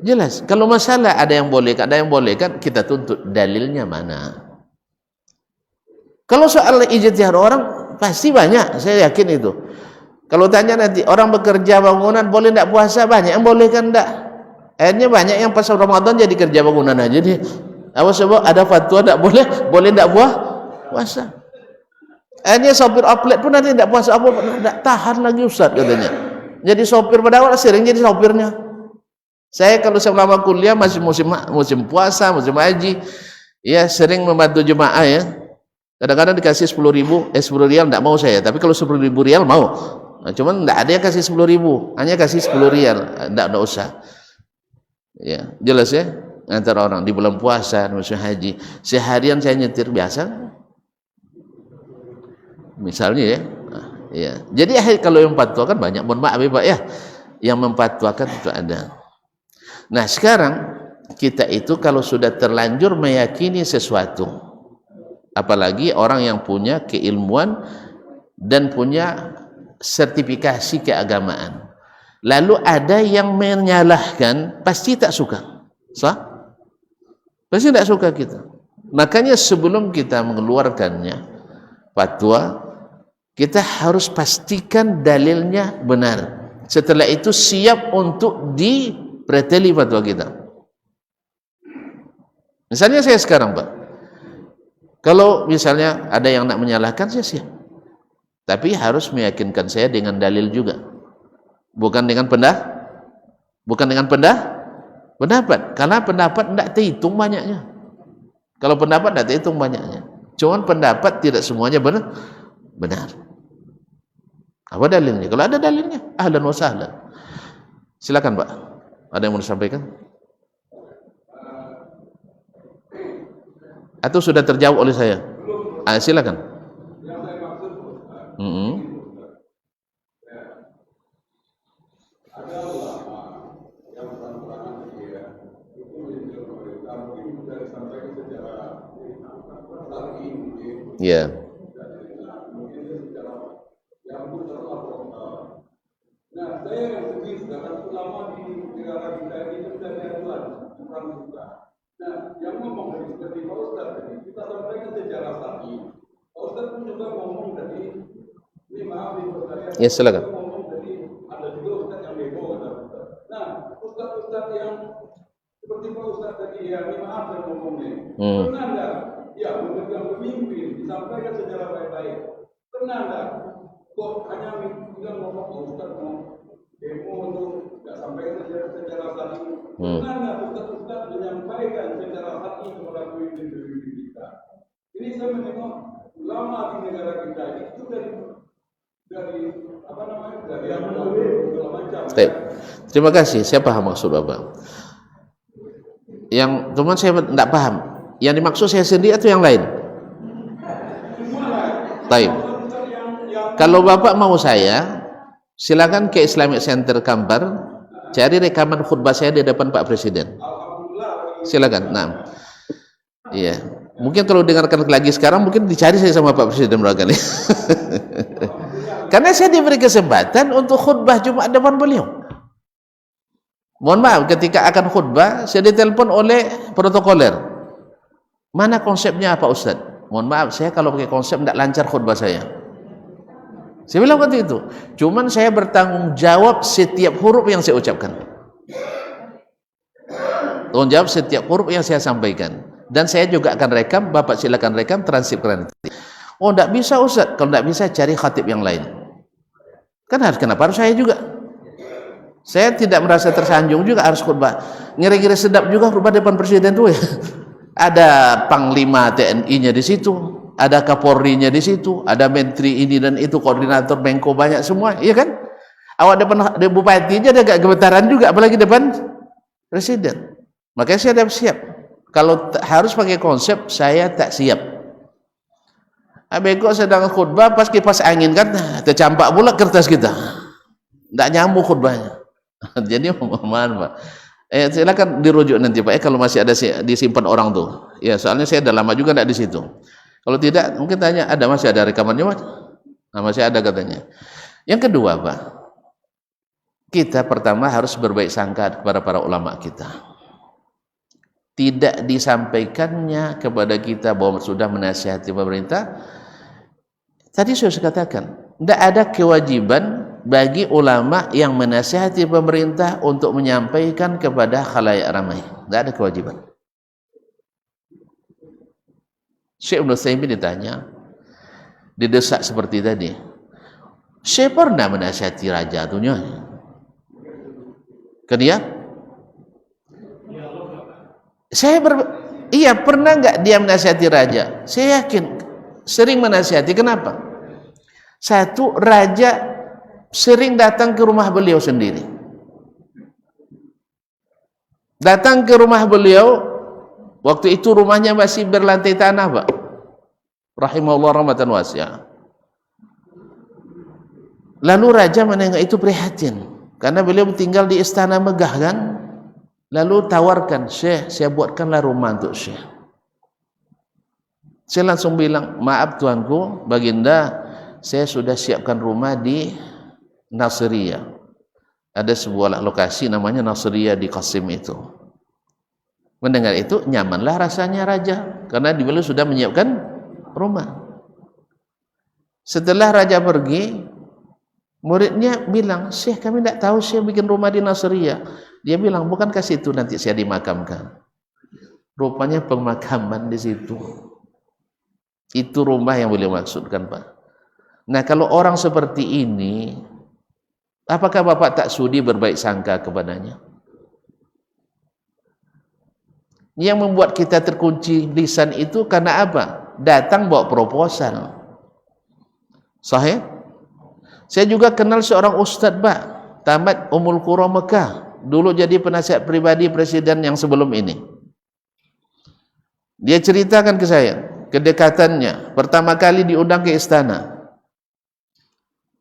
Jelas. Kalau masalah ada yang bolehkan, kita tuntut dalilnya mana. Kalau soal ijtihad orang pasti banyak, saya yakin itu. Kalau tanya nanti orang bekerja bangunan boleh tidak puasa, banyak yang boleh kan tidak. Akhirnya banyak yang pas Ramadan jadi kerja bangunan aja dia. Apa sebab ada fatwa tidak boleh tidak puasa. Akhirnya sopir outlet pun nanti tidak puasa, apa tidak tahan lagi Ustaz katanya. Jadi sopir pada awal sering jadi sopirnya. Saya kalau selama kuliah masih musim puasa, musim haji, ya sering membantu jemaah ya. Kadang-kadang dikasih 10 rial tidak mau saya, tapi kalau 10.000 rial mau. Nah, cuman tidak ada yang kasih 10.000, hanya kasih 10 rial, tidak usah. Ya, jelas ya, antara orang di bulan puasa, musim haji, seharian saya nyetir biasa, misalnya ya. Ya. Jadi kalau yang memfatwakan banyak, mohon maaf ya Pak ya, yang memfatwakan itu ada. Nah sekarang kita itu kalau sudah terlanjur meyakini sesuatu, apalagi orang yang punya keilmuan dan punya sertifikasi keagamaan, lalu ada yang menyalahkan, pasti tak suka. Sah? Pasti tak suka kita. Makanya sebelum kita mengeluarkannya fatwa, kita harus pastikan dalilnya benar. Setelah itu siap untuk dipreteli fatwa kita. Misalnya saya sekarang Pak, kalau misalnya ada yang nak menyalahkan, saya siap. Tapi harus meyakinkan saya dengan dalil juga. Bukan dengan pendapat. Karena pendapat tidak terhitung banyaknya. Kalau pendapat tidak terhitung banyaknya. Cuman pendapat tidak semuanya benar. Apa dalilnya? Kalau ada dalilnya, ahlan wa sahlan. Silakan Pak. Ada yang mau disampaikan? Atau sudah terjawab oleh saya? Silakan. Yang saya maksud ada ulama yang terang-terangan dia itu menjadi pemerintah mungkin sudah disampaikan secara lagi mungkin Ya. mungkin secara yang putar frontal. Nah, saya yang sedih sedangkan ulama di negara kita ini sudah diaturan bukan suka. Nah, yang ngomong tadi seperti Pak Ustadz tadi kita sampaikan secara sahih. Pak Ustadz pun juga ngomong tadi, ini maaf ini saya. Ya, silakan. Ngomong tadi ada juga Ustadz yang bego kata Ustadz. Nah, Ustadz yang seperti Pak Ustadz tadi ya, ini maaf saya ngomongnya. Pernah enggak? Ya, memegang pemimpin disampaikan secara baik-baik. Pernah enggak? Kok hanya bilang ngomong Pak Ustadz mau demo untuk nggak sampaikan secara sahih. Pernah enggak Ustadz menyampaikan secara sahih kepada pemimpin kita? Ini saya menengok ulama di negara kita ini itu dari apa namanya dari yang segala macam. Terima kasih. Saya paham maksud Bapak. Yang teman saya tidak paham. Yang dimaksud saya sendiri atau yang lain? Baik. Kalau Bapak mau saya, silakan ke Islamic Center Kampar, cari rekaman khutbah saya di depan Pak Presiden. Silakan. Nah, iya. Mungkin kalau dengarkan lagi sekarang, mungkin dicari saya sama Pak Presiden barangkali. Karena saya diberi kesempatan untuk khutbah Jumat depan beliau. Mohon maaf, ketika akan khutbah, saya ditelepon oleh protokoler. Mana konsepnya Pak Ustadz? Mohon maaf, saya kalau pakai konsep tidak lancar khutbah saya. Saya bilang seperti itu. Cuman saya bertanggung jawab setiap huruf yang saya ucapkan. Tanggung jawab setiap huruf yang saya sampaikan. Dan saya juga akan rekam, Bapak silakan rekam, transkrip nanti. Oh, tidak bisa Ustaz. Kalau tidak bisa, cari khatib yang lain. Kan harus, kenapa harus saya juga? Saya tidak merasa tersanjung juga harus khutbah. Ngeri-ngeri sedap juga khutbah depan Presiden itu ya. Ada Panglima TNI-nya di situ, ada Kapolri-nya di situ, ada Menteri ini dan itu, koordinator Menko banyak semua, iya kan? Awak depan bupati aja ada agak gemetaran juga, apalagi depan Presiden. Makanya saya tidak siap. Kalau harus pakai konsep, saya tak siap. Abego sedang khutbah, pas kipas angin kan, tercampak pula kertas kita. Tidak nyambung khutbahnya. Jadi mohon Pak. Silakan dirujuk nanti Pak. Kalau masih ada disimpan orang tuh. Ya, soalnya saya udah lama juga tidak di situ. Kalau tidak, mungkin tanya, masih ada rekamannya Mas? Nah, masih ada katanya. Yang kedua Pak, kita pertama harus berbaik sangka kepada para ulama kita. Tidak disampaikannya kepada kita bahwa sudah menasihati pemerintah. Tadi saya katakan, tidak ada kewajiban bagi ulama yang menasihati pemerintah untuk menyampaikan kepada khalayak ramai. Tidak ada kewajiban. Syekh Ibnu Utsaimin ditanya, didesak seperti tadi. Saya pernah menasihati raja tuh nyonya. Kan dia? Iya, pernah nggak dia menasihati raja? Saya yakin sering menasihati. Kenapa? Satu, raja sering datang ke rumah beliau sendiri. Datang ke rumah beliau, waktu itu rumahnya masih berlantai tanah Pak. Rahimahullah rahmatan wasi'ah. Lalu raja menengok itu prihatin, karena beliau tinggal di istana megah kan. Lalu tawarkan, Syekh, saya buatkanlah rumah untuk Syekh. Saya langsung bilang, maaf tuanku, baginda, saya sudah siapkan rumah di Nasiriyah. Ada sebuah lokasi namanya Nasiriyah di Qasim itu. Mendengar itu, nyamanlah rasanya raja, karena beliau sudah menyiapkan rumah. Setelah raja pergi, muridnya bilang, Syekh, kami tidak tahu Syekh bikin rumah di Nasiriyah. Dia bilang, bukankah situ nanti saya dimakamkan? Rupanya pemakaman di situ. Itu rumah yang beliau maksudkan Pak. Nah, kalau orang seperti ini, apakah Bapak tak sudi berbaik sangka kepadanya? Yang membuat kita terkunci lisan itu karena apa? Datang bawa proposal. Sahih? Saya juga kenal seorang ustadz, Pak, tamat Ummul Qura Mekah, dulu jadi penasihat pribadi presiden yang sebelum ini. Dia ceritakan ke saya kedekatannya, pertama kali diundang ke istana,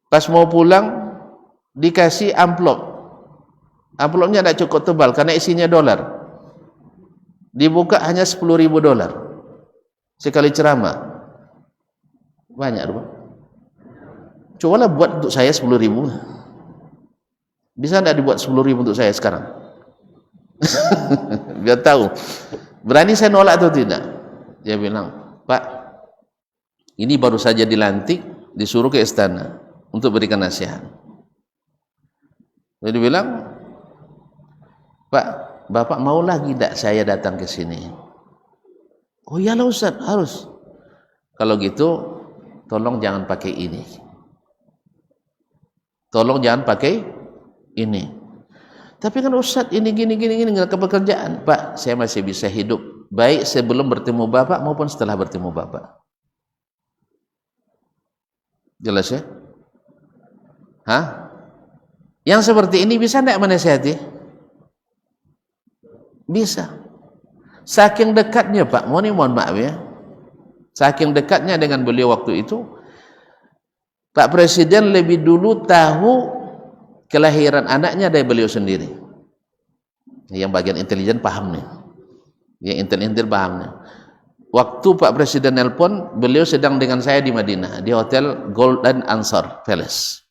pas mau pulang dikasih amplopnya tidak cukup tebal karena isinya dolar, dibuka hanya 10.000 dolar sekali ceramah. Banyak, Pak. Cobalah buat untuk saya 10.000. Bisa tidak dibuat 10.000 untuk saya sekarang? Biar tahu berani saya nolak atau tidak. Dia bilang, Pak, ini baru saja dilantik, disuruh ke istana untuk berikan nasihat. Jadi bilang, Pak, Bapak mau lagi tidak saya datang ke sini? Oh iyalah Ustaz, harus. Kalau gitu tolong jangan pakai ini, tolong jangan pakai ini. Tapi kan Ustaz ini gini nggak ke pekerjaan. Pak, saya masih bisa hidup baik sebelum bertemu Bapak maupun setelah bertemu Bapak. Jelas ya? Hah? Yang seperti ini bisa tidak menasihati? Bisa. Saking dekatnya Pak, mohon maaf ya, saking dekatnya dengan beliau waktu itu, Pak Presiden lebih dulu tahu kelahiran anaknya dari beliau sendiri. Yang bagian intelijen paham nih, yang intel paham nih. Waktu Pak Presiden nelpon, beliau sedang dengan saya di Madinah, di hotel Golden Ansar Palace.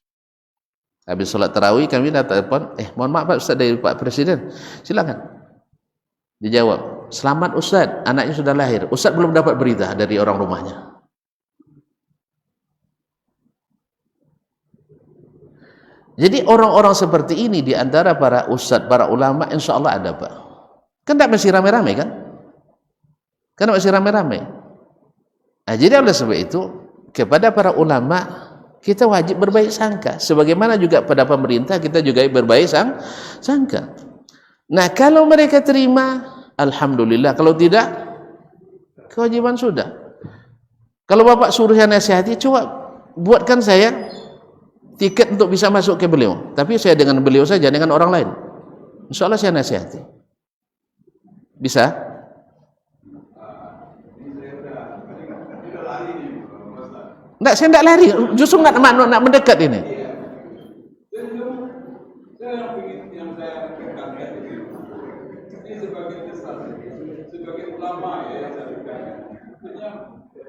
Habis sholat tarawih kami datang telepon, mohon maaf Pak Ustaz, dari Pak Presiden, silakan. Dijawab, selamat Ustaz, anaknya sudah lahir. Ustaz belum dapat berita dari orang rumahnya. Jadi orang-orang seperti ini di antara para ustaz, para ulama, insya Allah ada Pak. Kan tidak mesti rame-rame kan? Kan masih rame-rame. Nah, jadi oleh sebab itu kepada para ulama kita wajib berbaik sangka. Sebagaimana juga pada pemerintah kita juga berbaik sangka. Nah, kalau mereka terima, alhamdulillah. Kalau tidak, kewajiban sudah. Kalau Bapak suruh yang nasihati, coba buatkan saya tiket untuk bisa masuk ke beliau. Tapi saya dengan beliau saja, dengan orang lain. Insya Allah saya nasihati. Bisa? Enggak, saya tidak lari. Justru nak mendekat ini.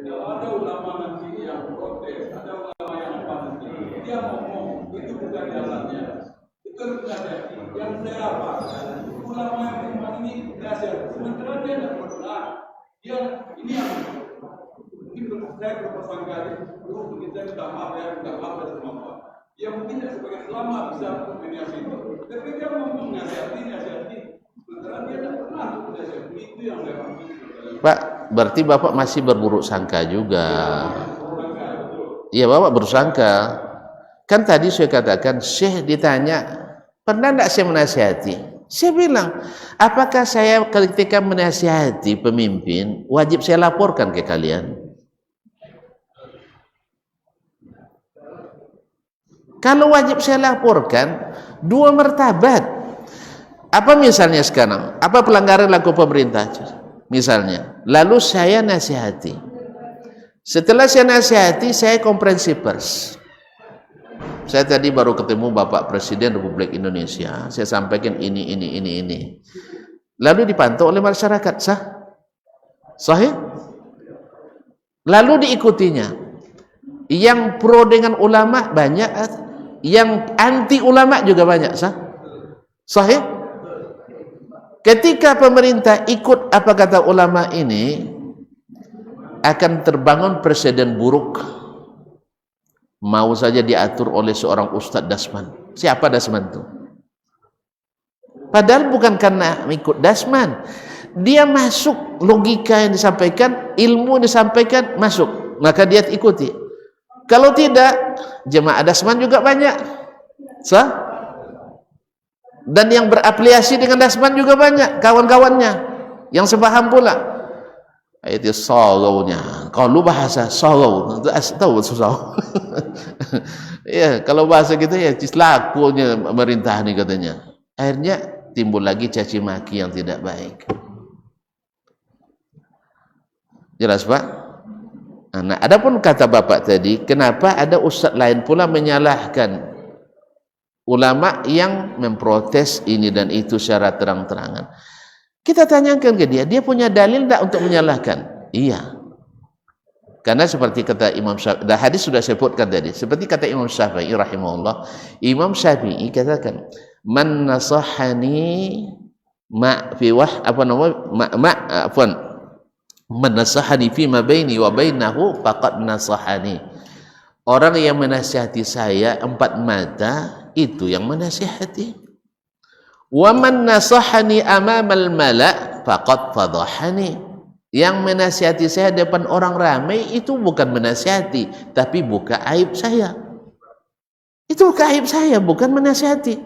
Ada ulama nanti yang protes, ada ulama yang apa nanti, dia ngomong itu bukan jalannya. Itu terjadi. Yang saya apa? Ulama yang beriman ini nasihat. Sementara dia tidak pernah. Dia ini yang mungkin saya berpersangka dulu kita minta maaf ya, minta maaf dan semua. Ya mungkin sebagai ulama bisa menasihati itu. Tapi dia ngomong nasihati. Sementara dia tidak pernah untuk menasihati. Itu yang saya maksud. Pak, berarti Bapak masih berburuk sangka juga. Iya, Bapak bersangka. Kan tadi saya katakan, Syekh ditanya, pernah tidak saya menasihati? Saya bilang, apakah saya ketika menasihati pemimpin, wajib saya laporkan ke kalian? Kalau wajib saya laporkan, 2 martabat. Apa misalnya sekarang? Apa pelanggaran laku pemerintah? Misalnya, lalu saya nasihati. Setelah saya nasihati, saya konferensi pers. Saya tadi baru ketemu Bapak Presiden Republik Indonesia. Saya sampaikan ini. Lalu dipantau oleh masyarakat, sah? Sahih? Lalu diikutinya. Yang pro dengan ulama banyak, yang anti ulama juga banyak, sah? Sahih? Ketika pemerintah ikut apa kata ulama ini, akan terbangun presiden buruk. Mau saja diatur oleh seorang Ustadz Dasman. Siapa Dasman itu? Padahal bukan karena ikut Dasman. Dia masuk logika yang disampaikan, ilmu yang disampaikan, masuk. Maka dia ikuti. Kalau tidak, jemaah Dasman juga banyak. Sah? Dan yang berafiliasi dengan Dasman juga banyak, kawan-kawannya yang sepaham pula. Itu soraunya. Kalau bahasa sorau, tahu susah. Ya, kalau bahasa kita ya lakunya pemerintah nih katanya. Akhirnya timbul lagi caci maki yang tidak baik. Jelas Pak? Nah, adapun kata Bapak tadi, kenapa ada ustaz lain pula menyalahkan ulama yang memprotes ini dan itu secara terang-terangan? Kita tanyakan ke dia punya dalil tidak untuk menyalahkan? Iya. Karena seperti kata Imam Syafi'i, hadis sudah saya sebutkan tadi, seperti kata Imam Syafi'i rahimahullah, Imam Syafi'i katakan, man nasahani ma fi wah apa nama man nasahani fi ma baini wa bainahu faqad nasahani. Orang yang menasihati saya empat mata itu yang menasihati. Wa man nasahani amamal mala faqad fadhahani. Yang menasihati saya depan orang ramai itu bukan menasihati, tapi buka aib saya. Itu buka aib saya, bukan menasihati.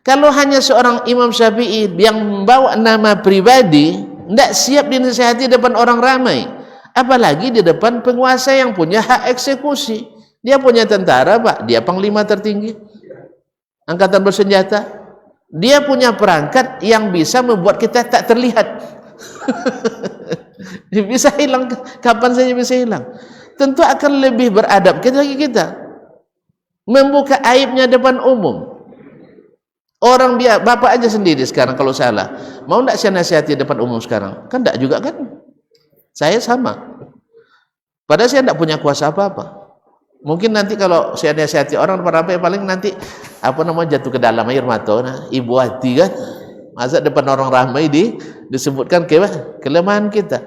Kalau hanya seorang Imam Syafi'i yang membawa nama pribadi, tidak siap dinasihati depan orang ramai, apalagi di depan penguasa yang punya hak eksekusi. Dia punya tentara Pak, dia panglima tertinggi angkatan bersenjata. Dia punya perangkat yang bisa membuat kita tak terlihat. Bisa hilang kapan saja, bisa hilang. Tentu akan lebih beradab kita membuka aibnya depan umum. Orang dia bapak aja sendiri sekarang kalau salah, mau tidak saya nasihati depan umum sekarang? Kan tidak juga kan? Saya sama. Padahal saya tidak punya kuasa apa-apa. Mungkin nanti kalau saya nasihati orang depan ramai, paling nanti jatuh ke dalam air mata. Nah, ibu hati kan, masa depan orang ramai disebutkan kelemahan kita.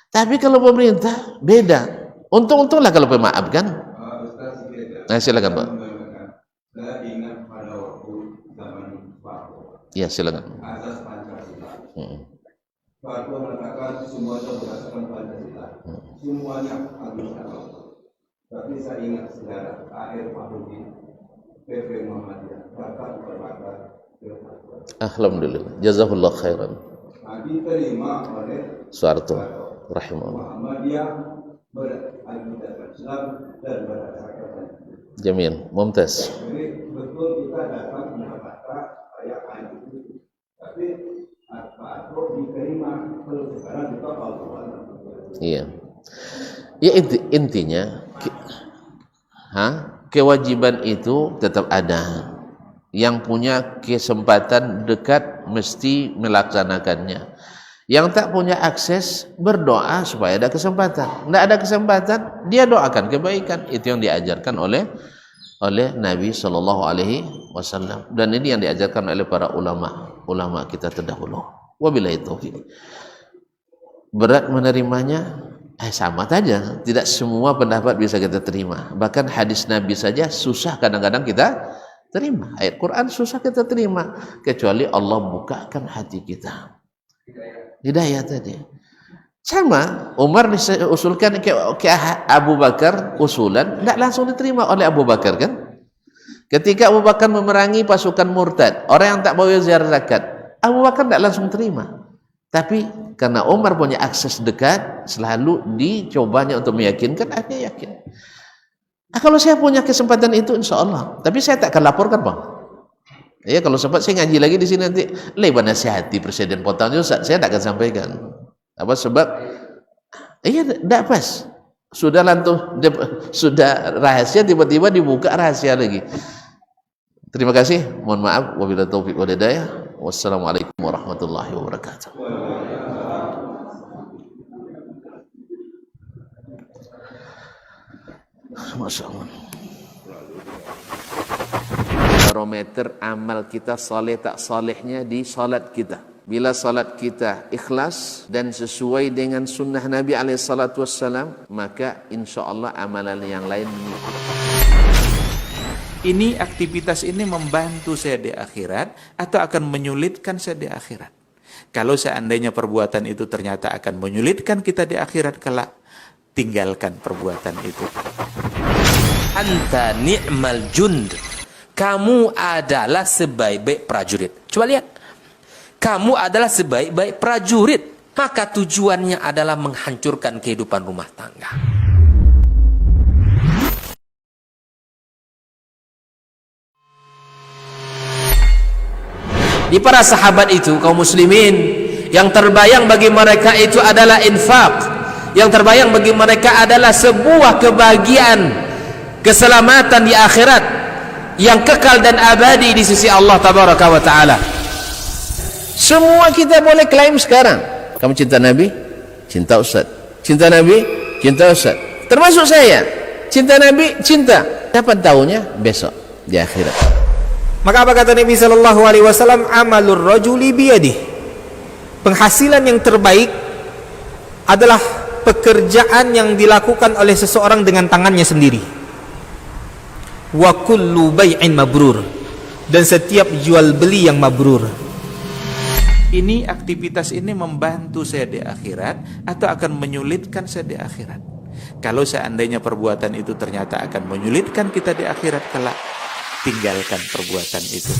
Tapi kalau pemerintah beda. Untung-untunglah kalau pemaaf kan. Nah, silakan Pak. Saya ingat pada waktu zaman Pak. Ya silakan. Asas Pancasila. Pak mengatakan semuanya berdasarkan Pancasila. Semuanya harus sama. Tapi saya ingat sejarah akhir Pak Rudi, PP Muhammadiyah, bakat berbakar. Alhamdulillah, jazakallah khairan. Diterima oleh Soeharto rahimahullah. Muhammadiyah berakidah Islam dan berdasarkan. Jamil, mumtaz. Jadi betul kita dapat mendapatkan ayat itu, tapi apa diterima kalau sekarang kita Allah. Iya. Ya intinya kewajiban itu tetap ada. Yang punya kesempatan dekat mesti melaksanakannya. Yang tak punya akses berdoa supaya ada kesempatan. Tidak ada kesempatan, dia doakan kebaikan. Itu yang diajarkan oleh Nabi Shallallahu Alaihi Wasallam. Dan ini yang diajarkan oleh para ulama kita terdahulu. Wabillahi taufiq. Berat menerimanya. Sama saja, tidak semua pendapat bisa kita terima. Bahkan hadis Nabi saja susah kadang-kadang kita terima. Ayat Quran susah kita terima, kecuali Allah bukakan hati kita. Hidayah tadi. Sama, Umar diusulkan ke Abu Bakar usulan, tidak langsung diterima oleh Abu Bakar kan? Ketika Abu Bakar memerangi pasukan murtad, orang yang tak bayar zakat, Abu Bakar tidak langsung terima. Tapi karena Umar punya akses dekat, selalu dicobanya untuk meyakinkan, akhirnya yakin. Kalau saya punya kesempatan itu, insya Allah. Tapi saya tak akan laporkan Bang. Ya kalau sempat saya ngaji lagi di sini nanti, lebar nasihati Presiden Potong Ustaz, saya tak akan sampaikan. Apa sebab? Tidak pas. Sudah sudah rahasia, tiba-tiba dibuka rahasia lagi. Terima kasih. Mohon maaf. Wabillahi taufiq wal hidayah. Wassalamualaikum warahmatullahi wabarakatuh. Masya Allah. Barometer amal kita saleh tak salehnya di salat kita. Bila salat kita ikhlas dan sesuai dengan sunnah Nabi SAW, maka insya Allah amalan yang lain mengikuti. Ini aktivitas ini membantu saya di akhirat atau akan menyulitkan saya di akhirat. Kalau seandainya perbuatan itu ternyata akan menyulitkan kita di akhirat kelak, tinggalkan perbuatan itu. Anta ni'mal jund. Kamu adalah sebaik-baik prajurit. Coba lihat. Kamu adalah sebaik-baik prajurit. maka tujuannya adalah menghancurkan kehidupan rumah tangga. Di para sahabat itu, kaum muslimin, yang terbayang bagi mereka itu adalah infak, yang terbayang bagi mereka adalah sebuah kebahagiaan, keselamatan di akhirat yang kekal dan abadi di sisi Allah tabaraka wa taala. Semua kita boleh klaim sekarang. Kamu cinta Nabi? Cinta Ustaz. Cinta Nabi? Cinta Ustaz. Termasuk saya. Cinta Nabi? Cinta. Kapan tahunya? Besok di akhirat. Maka apa kata Nabi sallallahu alaihi wasallam? Amalur rajuli biyadih. Penghasilan yang terbaik adalah pekerjaan yang dilakukan oleh seseorang dengan tangannya sendiri. Wa kullu bai'in mabrur. Dan setiap jual beli yang mabrur. Ini aktivitas ini membantu saya di akhirat atau akan menyulitkan saya di akhirat. Kalau seandainya perbuatan itu ternyata akan menyulitkan kita di akhirat kelak, tinggalkan perbuatan itu.